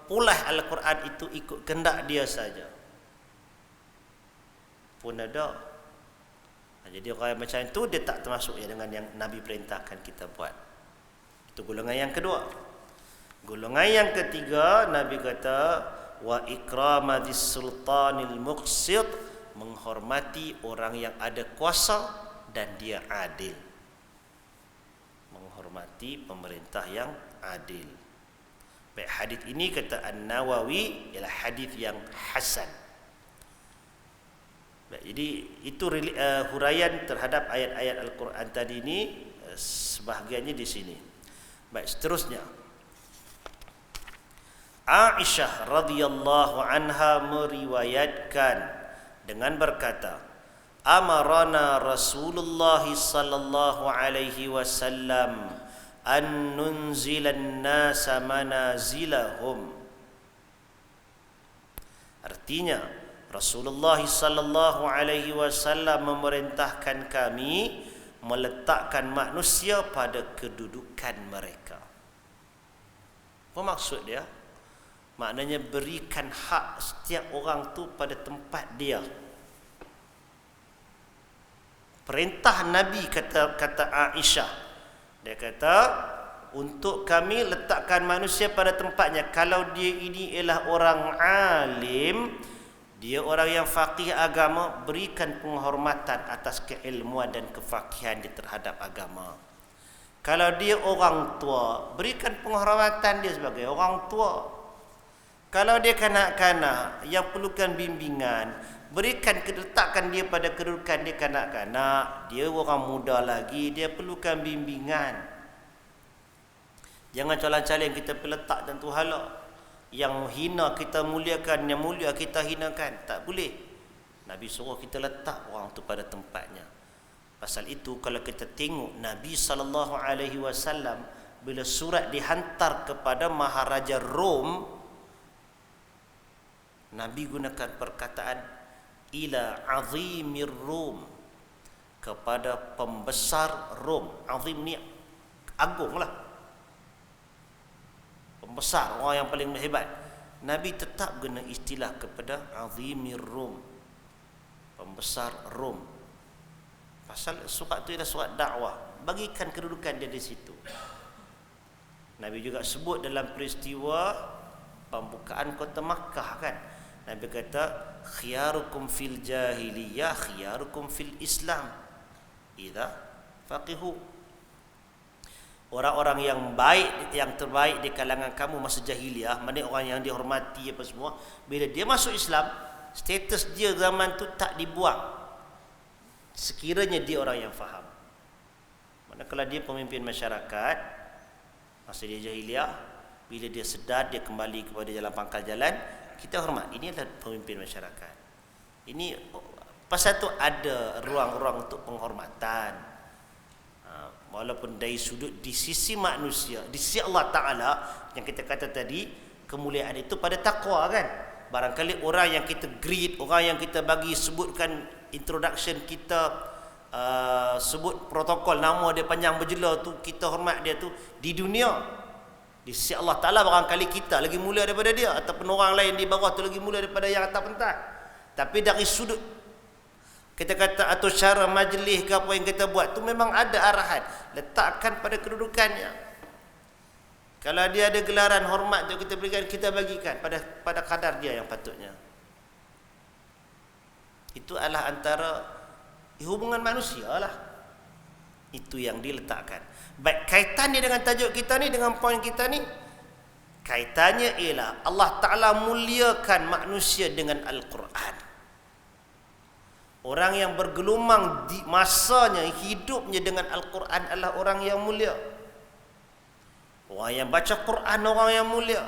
pulah Al-Quran itu ikut kehendak dia saja pun ada. Jadi orang yang macam itu dia tak termasuk dengan yang Nabi perintahkan kita buat. Itu golongan yang kedua. Golongan yang ketiga, Nabi kata wa ikramadis sultanil muqsit, menghormati orang yang ada kuasa dan dia adil. Menghormati pemerintah yang adil. Baik, hadis ini kata An-Nawawi ialah hadis yang hasan. Baik, jadi itu huraian terhadap ayat-ayat Al-Quran tadi ini, sebahagiannya di sini. Baik, seterusnya. Aisyah radhiyallahu anha meriwayatkan dengan berkata, amarana Rasulullah sallallahu alaihi wasallam an nunzilan nasa manazilahum. Artinya Rasulullah sallallahu alaihi wasallam memerintahkan kami meletakkan manusia pada kedudukan mereka. Apa maksud dia? Maknanya berikan hak setiap orang tu pada tempat dia. Perintah Nabi, kata Aisyah, dia kata untuk kami letakkan manusia pada tempatnya. Kalau dia ini ialah orang alim, dia orang yang faqih agama, berikan penghormatan atas keilmuan dan kefaqihan dia terhadap agama. Kalau dia orang tua, berikan penghormatan dia sebagai orang tua. Kalau dia kanak-kanak yang perlukan bimbingan, berikan, letakkan dia pada kedudukan dia kanak-kanak. Dia orang muda lagi, dia perlukan bimbingan. Jangan calon-calon kita letak tentu hala. Yang hina kita muliakan, yang mulia kita hinakan. Tak boleh. Nabi suruh kita letak orang tu pada tempatnya. Pasal itu kalau kita tengok Nabi SAW bila surat dihantar kepada Maharaja Rom, Nabi gunakan perkataan ila azimir Rom, kepada pembesar Rom. Azim ni agung lah, pembesar, orang yang paling hebat. Nabi tetap guna istilah kepada azimir Rom, pembesar Rom. Pasal surat tu ialah surat dakwah, bagikan kedudukan dia di situ. Nabi juga sebut dalam peristiwa pembukaan kota Makkah kan, Nabi kata khiyarukum fil jahiliyah khiyarukum fil Islam idza faqihu. Orang-orang yang baik, yang terbaik di kalangan kamu masa jahiliyah, maknanya orang yang dihormati apa semua, bila dia masuk Islam, status dia zaman tu tak dibuang sekiranya dia orang yang faham. Maknanya kalau dia pemimpin masyarakat masa dia jahiliyah, bila dia sedar, dia kembali kepada jalan pangkal jalan, kita hormat. Ini adalah pemimpin masyarakat. Ini pasal tu ada ruang-ruang untuk penghormatan. Walaupun dari sudut di sisi manusia, di sisi Allah Ta'ala, yang kita kata tadi, kemuliaan itu pada takwa kan. Barangkali orang yang kita greet, orang yang kita bagi sebutkan introduction kita, sebut protokol nama dia panjang berjela tu, kita hormat dia tu di dunia. Di sisi Allah Ta'ala barangkali kita lagi mulia daripada dia, ataupun orang lain di bawah tu lagi mulia daripada yang atas pentas. Tapi dari sudut kita kata atau cara majlis ke apa yang kita buat tu memang ada arahan, letakkan pada kedudukannya. Kalau dia ada gelaran hormat tu kita berikan, kita bagikan pada kadar dia yang patutnya. Itu adalah antara hubungan manusia lah. Itu yang diletakkan. Baik, kaitannya dengan tajuk kita ni, dengan poin kita ni, kaitannya ialah Allah Ta'ala muliakan manusia dengan Al-Quran. Orang yang bergelumang di masanya, hidupnya dengan Al-Quran adalah orang yang mulia. Orang yang baca Quran, orang yang mulia.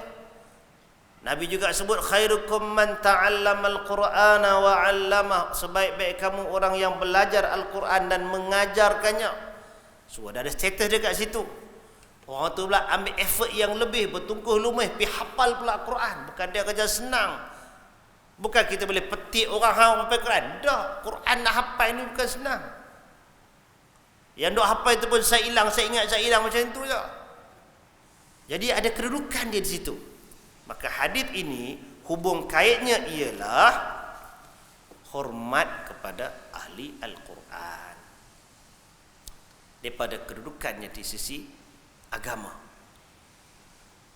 Nabi juga sebut khairukum man ta'allama al-Qur'ana wa 'allama. Sebaik-baik kamu orang yang belajar Al-Quran dan mengajarkannya. So ada status dekat situ. Orang tu pula ambil effort yang lebih, bertungkuh lumih pi hafal pula Quran. Bukan dia kerja senang. Bukan kita boleh petik orang hafal Quran. Dah, Quran nak hafal ni bukan senang. Yang duk hafal itu pun saya hilang, saya ingat, saya hilang, macam tu je. Jadi ada kedudukan dia di situ. Maka hadis ini hubung kaitnya ialah hormat kepada ahli Al-Quran daripada kedudukannya di sisi agama.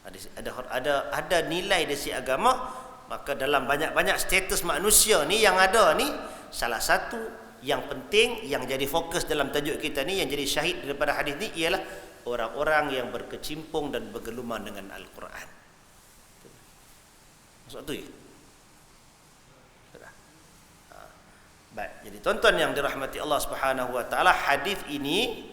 Ada nilai dari sisi agama. Maka dalam banyak-banyak status manusia ni yang ada ni, salah satu yang penting yang jadi fokus dalam tajuk kita ni, yang jadi syahid daripada hadis ni ialah orang-orang yang berkecimpung dan bergelumang dengan Al-Quran. Maksud tu ya? Baik, jadi tuan-tuan yang dirahmati Allah Subhanahu wa taala, hadis ini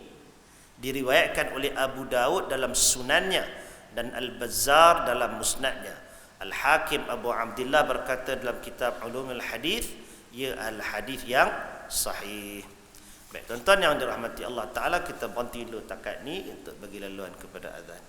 diriwayatkan oleh Abu Daud dalam sunannya dan Al-Bazzar dalam musnadnya. Al-Hakim Abu Abdullah berkata dalam kitab Ulumul Hadis, ia al-hadis yang sahih. Baik, tuan-tuan yang dirahmati Allah taala, kita berhenti dulu takat ni untuk bagi laluan kepada azan.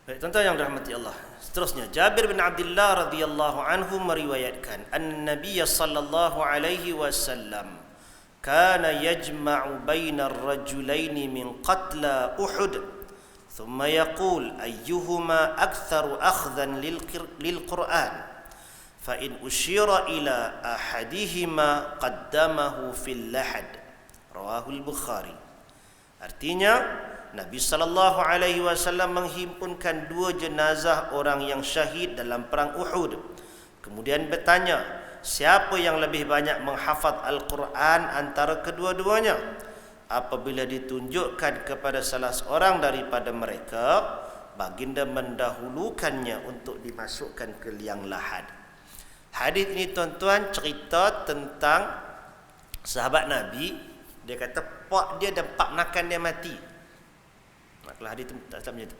Baik, tuan-tuan yang dirahmati Allah. Seterusnya, Jabir bin Abdullah radhiyallahu anhu meriwayatkan, an-nabiy sallallahu alaihi wasallam kana yajma'u baina ar-rajulaini min qatla Uhud, thumma yaqul ayyuhuma aktharu akhdhan lil-Qur'an, fa in ushira ila ahadihima qaddamahu fil lahad. Rawahu al-Bukhari. Artinya, Nabi sallallahu alaihi wasallam menghimpunkan 2 jenazah orang yang syahid dalam perang Uhud. Kemudian bertanya, siapa yang lebih banyak menghafaz Al-Quran antara kedua-duanya? Apabila ditunjukkan kepada salah seorang daripada mereka, baginda mendahulukannya untuk dimasukkan ke liang lahat. Hadis ini tuan-tuan cerita tentang sahabat Nabi. Dia kata pak dia dan pak nakan dia mati. Kalau hadis tak salah macam tu.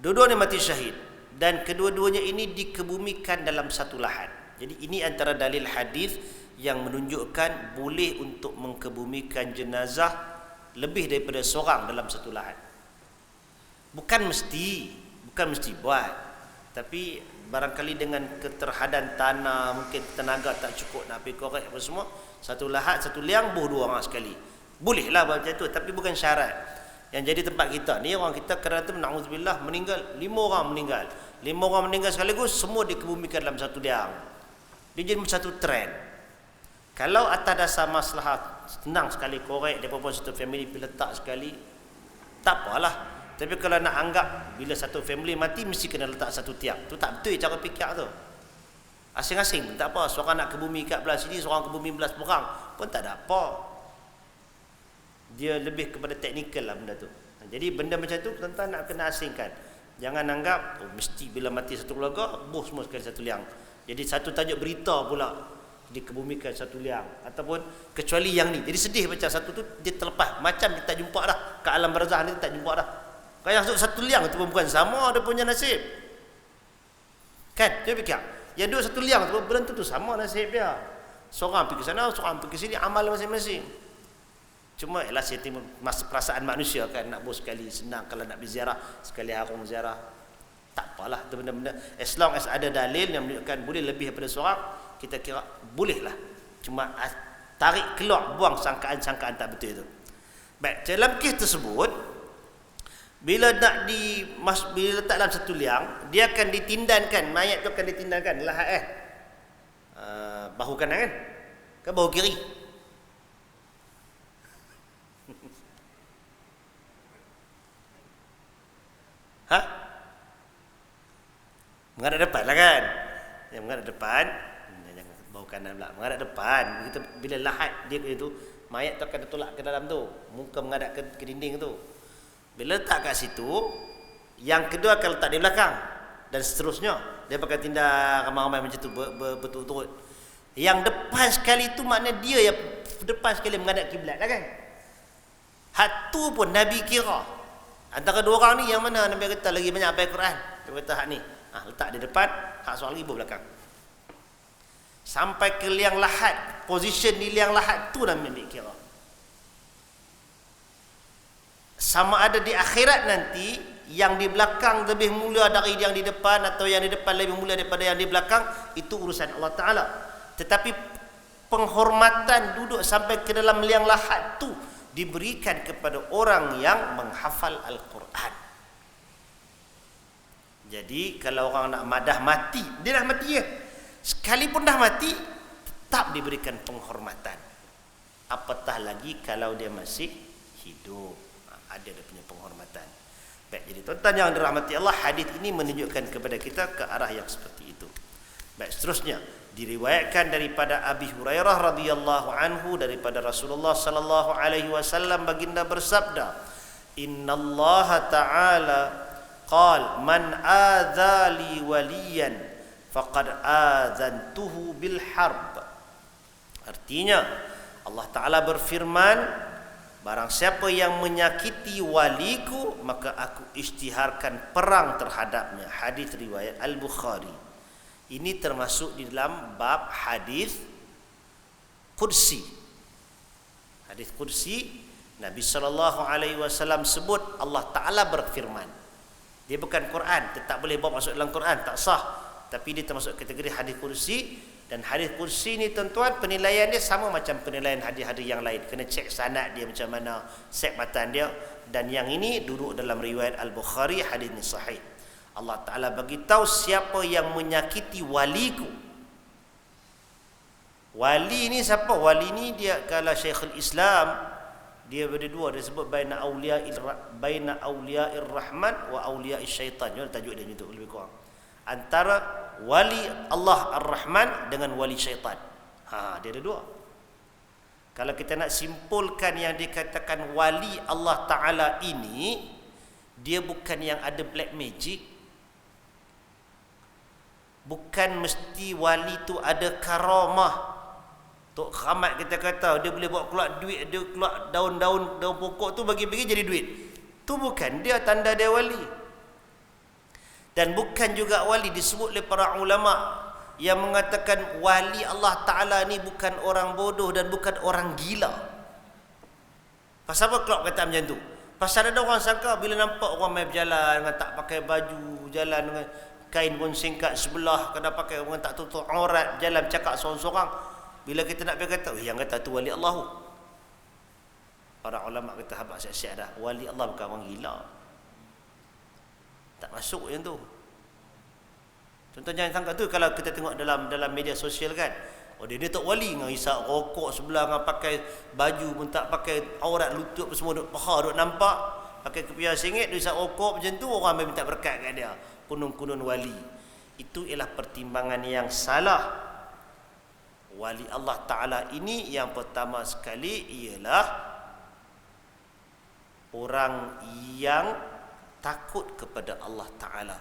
Dua-duanya mati syahid dan kedua-duanya ini dikebumikan dalam satu lahat. Jadi ini antara dalil hadis yang menunjukkan boleh untuk mengkebumikan jenazah lebih daripada seorang dalam satu lahat. Bukan mesti buat. Tapi barangkali dengan keterhadan tanah, mungkin tenaga tak cukup nak pergi korek apa semua, satu lahat, satu liang, 2 orang sekali. Bolehlah buat macam tu, tapi bukan syarat. Yang jadi tempat kita ni, orang kita kadang-kadang na'udzubillah meninggal, 5 orang meninggal. 5 orang meninggal sekaligus, semua dikebumikan dalam satu liang. Dia jadi satu trend. Kalau atas dasar maslahat, senang sekali korek, dia pun satu family pergi letak sekali, tak apalah. Tapi kalau nak anggap bila satu family mati mesti kena letak satu tiang, tu tak betul cara fikir tu. Asing-asing pun tak apa. Seorang nak kebumi kat belah sini, seorang kebumi belah seberang pun tak ada apa. Dia lebih kepada teknikal lah benda tu. Jadi benda macam tu tuan-tuan nak kena asingkan. Jangan anggap mesti bila mati satu keluarga boh semua sekali satu liang. Jadi satu tajuk berita pula dikebumikan satu liang, ataupun kecuali yang ni. Jadi sedih macam satu tu dia terlepas, macam dia tak jumpa dah ke alam barzah ni, tak jumpa dah. Kalau yang satu liang tu pun bukan sama dia punya nasib. Kan? Dia fikir yang dua satu liang tu belum tentu sama nasib dia. Seorang pergi ke sana, seorang pergi ke sini, amal masing-masing. Cuma ialah perasaan manusia kan, nak bos sekali senang, kalau nak berziarah sekali harum ziarah. Tak apalah, tu benda-benda as long as ada dalil yang menunjukkan boleh lebih daripada seorang, kita kira bolehlah. Cuma tarik keluar, buang sangkaan-sangkaan tak betul itu. Baik, dalam kes tersebut bila nak bila letak dalam satu liang, dia akan ditindankan, mayat tu akan ditindankan lahat bahu kanan kan? Ke bahu kiri? Menghadap depan lah kan? Yang menghadap depan, jangan bahu kanan pula, menghadap depan. Begitu bila lahat dia itu, mayat tu akan tertolak ke dalam tu, muka menghadap ke dinding tu. Bila letak kat situ, yang kedua akan letak di belakang dan seterusnya. Dia akan tindak ramai-ramai macam tu berturut-turut. Yang depan sekali tu makna dia yang depan sekali menghadap kiblat lah kan? Hak tu pun Nabi kira. Antara dua orang ni yang mana Nabi kata lagi banyak baca Quran? Dia kata hak ni. Letak di depan, hak soal lagi belakang. Sampai ke liang lahat, position di liang lahat tu Nabi ambil kira. Sama ada di akhirat nanti yang di belakang lebih mulia dari yang di depan, atau yang di depan lebih mulia daripada yang di belakang, itu urusan Allah Ta'ala. Tetapi penghormatan duduk sampai ke dalam liang lahat tu diberikan kepada orang yang menghafal Al-Quran. Jadi kalau orang nak madah mati, dia dah mati ya. Sekalipun dah mati, tetap diberikan penghormatan. Apatah lagi kalau dia masih hidup, ada dia punya penghormatan. Baik, jadi tuan-tuan yang dirahmati Allah, hadis ini menunjukkan kepada kita ke arah yang seperti itu. Baik, seterusnya diriwayatkan daripada Abi Hurairah radhiyallahu anhu, daripada Rasulullah sallallahu alaihi wasallam, baginda bersabda, innallaha ta'ala qal man adzali waliyan faqad adzantuhu bil harb. Artinya Allah Ta'ala berfirman, barang siapa yang menyakiti waliku, maka aku isytiharkan perang terhadapnya. Hadis riwayat Al-Bukhari. Ini termasuk di dalam bab hadis qudsi. Hadis qudsi, Nabi sallallahu alaihi wasallam sebut Allah Ta'ala berfirman. Dia bukan Quran, dia tak boleh bawa masuk dalam Quran, tak sah. Tapi dia termasuk kategori hadis kursi. Dan hadis kursi ni tuan-tuan, penilaian dia sama macam penilaian hadis-hadis yang lain. Kena cek sanad dia macam mana, set matan dia. Dan yang ini duduk dalam riwayat Al-Bukhari, hadis ni sahih. Allah Ta'ala bagi tahu siapa yang menyakiti waliku. Wali ni siapa? Wali ni dia, kalau Syekhul Islam, dia berdua, dia sebut baina auliya'ir rahman wa auliya'is syaitan. Itu tajuk dia itu lebih kurang. Antara wali Allah Ar-Rahman dengan wali syaitan. Dia ada dua. Kalau kita nak simpulkan yang dikatakan wali Allah Ta'ala ini, dia bukan yang ada black magic. Bukan mesti wali tu ada karamah. Tok Khamat kita kata dia boleh buat keluar duit, dia keluar daun pokok tu bagi-bagi jadi duit. Tu bukan dia tanda dia wali. Dan bukan juga wali disebut oleh para ulama yang mengatakan wali Allah Ta'ala ni bukan orang bodoh dan bukan orang gila. Pasal apa kelab kata macam tu? Pasal ada orang sangka bila nampak orang main berjalan dengan tak pakai baju, jalan dengan kain pun singkat sebelah, kena pakai orang tak tutup aurat, jalan cakap seorang-seorang. Bila kita nak berkata, yang kata tu wali Allah. Para ulama kata habaq siap-siap dah. Wali Allah bukan orang gila. Tak masuk yang tu. Contoh jangan sangka tu kalau kita tengok dalam media sosial kan. Dia tak wali dengan isap rokok sebelah dengan pakai baju pun tak pakai aurat lutut pun semua duk paha duk nampak. Pakai kepiah singit duk isap rokok macam tu, orang ambil minta berkat kat dia. Kunun-kunun wali. Itu ialah pertimbangan yang salah. Wali Allah Ta'ala ini yang pertama sekali ialah orang yang takut kepada Allah Ta'ala,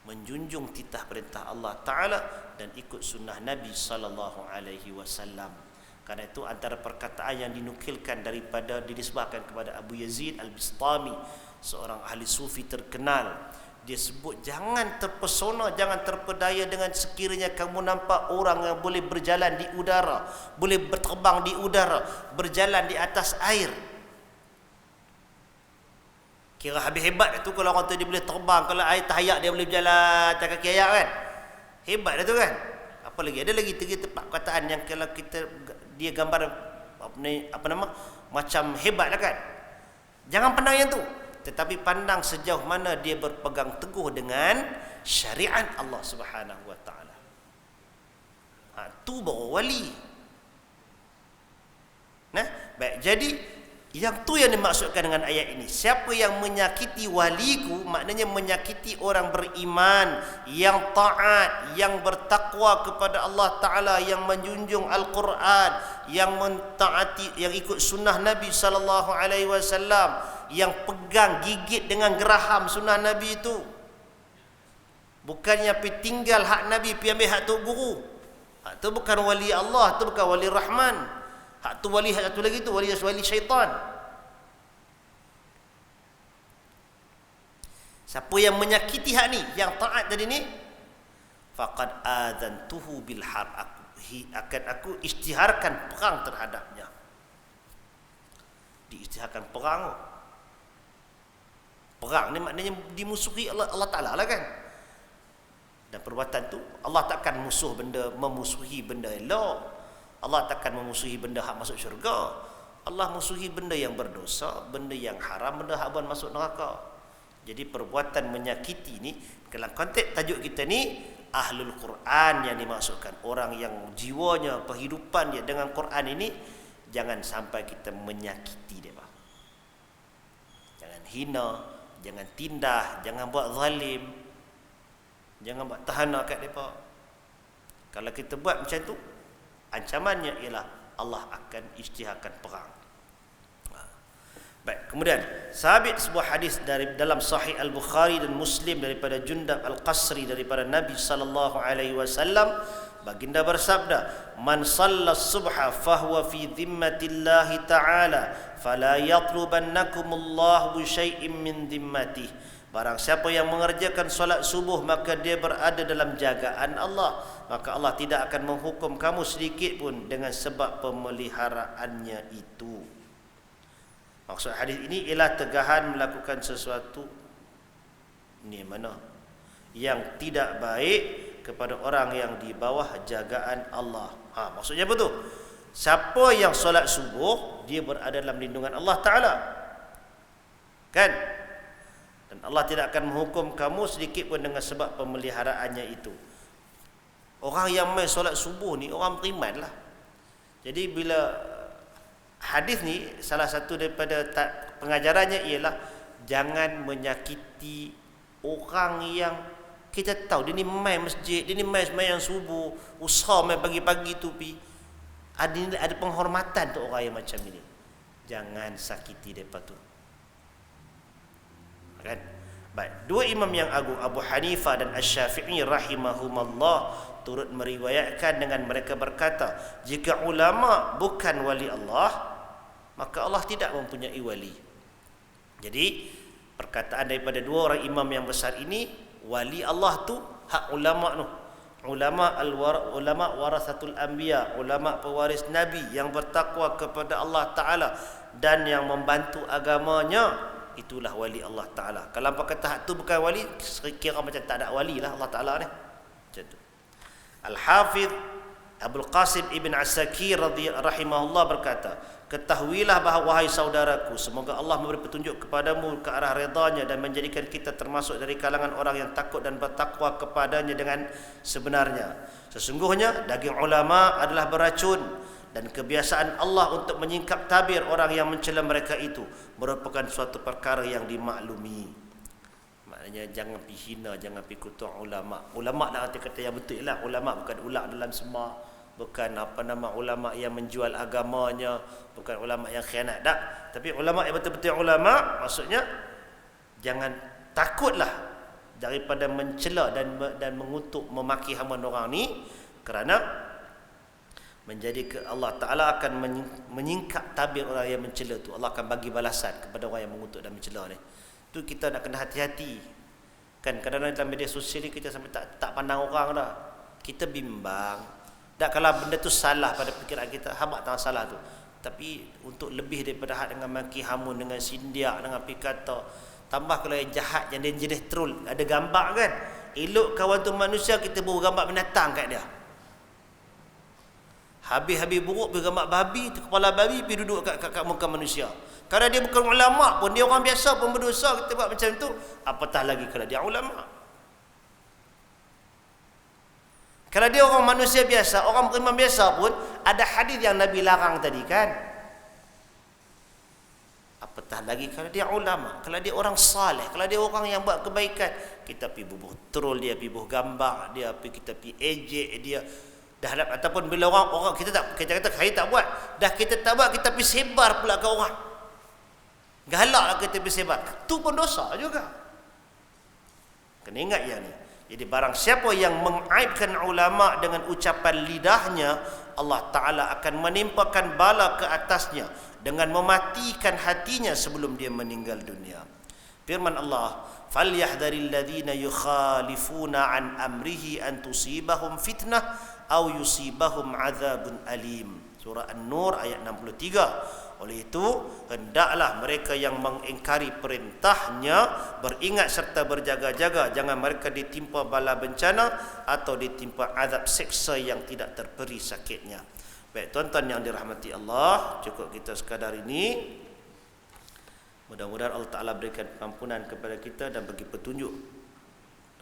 menjunjung titah perintah Allah Ta'ala dan ikut sunnah Nabi SAW. Karena itu antara perkataan yang dinukilkan daripada dinisbahkan kepada Abu Yazid Al-Bistami, seorang ahli sufi terkenal. Dia sebut, jangan terpesona, jangan terpedaya dengan sekiranya kamu nampak orang yang boleh berjalan di udara, boleh berterbang di udara, berjalan di atas air. Kira habis hebat tu kalau orang tu dia boleh terbang, kalau air tahayak dia boleh berjalan atas kaki ayak kan. Hebat dah tu kan. Apa lagi? Ada lagi 3 tempat perkataan yang kalau kita dia gambar apa nama macam hebat lah kan. Jangan pandang yang tu, tetapi pandang sejauh mana dia berpegang teguh dengan syariat Allah Subhanahu wa taala. Tu baru wali. Nah, baik. Jadi yang tu yang dimaksudkan dengan ayat ini. Siapa yang menyakiti waliku, maknanya menyakiti orang beriman, yang taat, yang bertakwa kepada Allah Ta'ala, yang menjunjung Al-Quran, yang mentaati, yang ikut sunnah Nabi SAW, yang pegang, gigit dengan geraham sunnah Nabi itu. Bukannya pergi tinggal hak Nabi, pergi ambil hak tu guru. Hak tu bukan wali Allah, tu bukan wali Rahman. Hak tu wali, hak satu lagi tu wali syaitan. Siapa yang menyakiti hak ni, yang taat tadi ni, faqad adzantuhu bil harb, aku isytiharkan perang terhadapnya. Diisytiharkan perang. Perang ni maknanya dimusuhi Allah Ta'ala lah kan. Dan perbuatan tu Allah takkan memusuhi benda elok. Allah takkan memusuhi benda hak masuk syurga. Allah musuhi benda yang berdosa, benda yang haram, benda hak buat masuk neraka. Jadi perbuatan menyakiti ni dalam konteks tajuk kita ni ahlul Quran yang dimaksudkan, orang yang jiwanya, kehidupan dia dengan Quran ini, jangan sampai kita menyakiti dia. Jangan hina, jangan tindah, jangan buat zalim, jangan buat tahana kat mereka. Kalau kita buat macam tu, ancamannya ialah Allah akan isytiharkan perang. Baik, kemudian sabit sebuah hadis dari dalam Sahih Al-Bukhari dan Muslim daripada Jundab Al-Qasri daripada Nabi sallallahu alaihi wasallam, baginda bersabda, "Man shalla subha fahuwa fi dhimmatillahi ta'ala, fala yatlubannakumullahu bi syai'in min dhimmatihi." Barang siapa yang mengerjakan solat subuh maka dia berada dalam jagaan Allah, maka Allah tidak akan menghukum kamu sedikit pun dengan sebab pemeliharaannya itu. Maksud hadis ini ialah tegahan melakukan sesuatu Ni mana? Yang tidak baik kepada orang yang di bawah jagaan Allah. Maksudnya apa tu? Siapa yang solat subuh, dia berada dalam lindungan Allah Ta'ala. Kan? Dan Allah tidak akan menghukum kamu sedikit pun dengan sebab pemeliharaannya itu. Orang yang main solat subuh ni orang beriman lah. Jadi bila hadis ni, salah satu daripada pengajarannya ialah jangan menyakiti orang yang kita tahu dia ni main masjid, dia ni main sembahyang subuh, usaha main pagi-pagi tu pi. Ada penghormatan untuk orang yang macam ini. Jangan sakiti depa tu. Kan? Baik, dua imam yang agung Abu Hanifah dan Asy-Syafi'i rahimahumallah turut meriwayatkan dengan mereka berkata, jika ulama bukan wali Allah, maka Allah tidak mempunyai wali. Jadi perkataan daripada dua orang imam yang besar ini, wali Allah tu hak ulama tu. Ulama warasatul anbiya, ulama pewaris nabi yang bertakwa kepada Allah Taala dan yang membantu agamanya, itulah wali Allah Taala. Kalau apa kata hak tu bukan wali, kira macam tak ada wali lah Allah Taala ni. Macam tu. Al-Hafidh Abdul Qasim Ibn Asakir rahimahullah berkata, ketahuilah bahawa wahai saudaraku, semoga Allah memberi petunjuk kepadamu ke arah redanya dan menjadikan kita termasuk dari kalangan orang yang takut dan bertakwa kepadanya dengan sebenarnya. Sesungguhnya daging ulama adalah beracun dan kebiasaan Allah untuk menyingkap tabir orang yang mencela mereka itu merupakan suatu perkara yang dimaklumi. Maknanya jangan pergi hina, jangan pergi kutuk ulama. Ulama dah kata yang betul lah, ulama bukan ulak dalam semak, bukan ulama yang menjual agamanya, bukan ulama yang khianat, tak. Tapi ulama yang betul-betul ulama, maksudnya jangan takutlah daripada mencela dan mengutuk, memaki hamba orang ni, kerana menjadi Allah Ta'ala akan menyingkap tabir orang yang mencela tu. Allah akan bagi balasan kepada orang yang mengutuk dan mencela ni. Tu kita nak kena hati-hati. Kan kadang-kadang dalam media sosial ni kita sampai tak pandang orang dah. Kita bimbang. Tak, kalau benda tu salah pada fikiran kita, habaq tak salah tu. Tapi untuk lebih daripada hak dengan maki hamun, dengan sindiak, dengan pikata, tambah kalau yang jahat, yang dia jenis troll, ada gambar kan. Elok kawan tu manusia, kita bawa gambar binatang kat dia. Habis-habis buruk pergi gambar babi, kepala babi pergi duduk kat muka manusia. Kalau dia bukan ulama pun, dia orang biasa pun berdosa, kita buat macam tu, apatah lagi kalau dia ulama. Kalau dia orang manusia biasa, orang beriman biasa pun, ada hadis yang Nabi larang tadi kan. Apatah lagi kalau dia ulama, kalau dia orang saleh, kalau dia orang yang buat kebaikan, kita pergi bubuh troll dia, pergi bubuh gambar dia, kita pergi ejek dia. Dah ataupun bila orang kita kata saya tak buat, dah kita tak buat, kita pergi sebar pula ke orang. Galaklah kita pergi sebar. Tu pun dosa juga. Kena ingat yang ni. Jadi barang siapa yang mengaibkan ulama dengan ucapan lidahnya, Allah Ta'ala akan menimpakan bala ke atasnya dengan mematikan hatinya sebelum dia meninggal dunia. Firman Allah, "Falyahdharil ladzina yukhalifuna an amrihi an tusibahum fitnah aw yusibahum adzabun alim." Surah An-Nur ayat 63. Oleh itu, hendaklah mereka yang mengingkari perintahnya beringat serta berjaga-jaga, jangan mereka ditimpa bala bencana atau ditimpa azab seksa yang tidak terperi sakitnya. Baik, tuan-tuan yang dirahmati Allah, cukup kita sekadar ini. Mudah-mudahan Allah Ta'ala berikan pengampunan kepada kita dan bagi petunjuk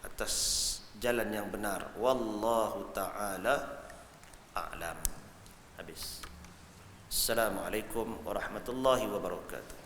atas jalan yang benar. Wallahu Ta'ala a'lam. Habis. Assalamualaikum warahmatullahi wabarakatuh.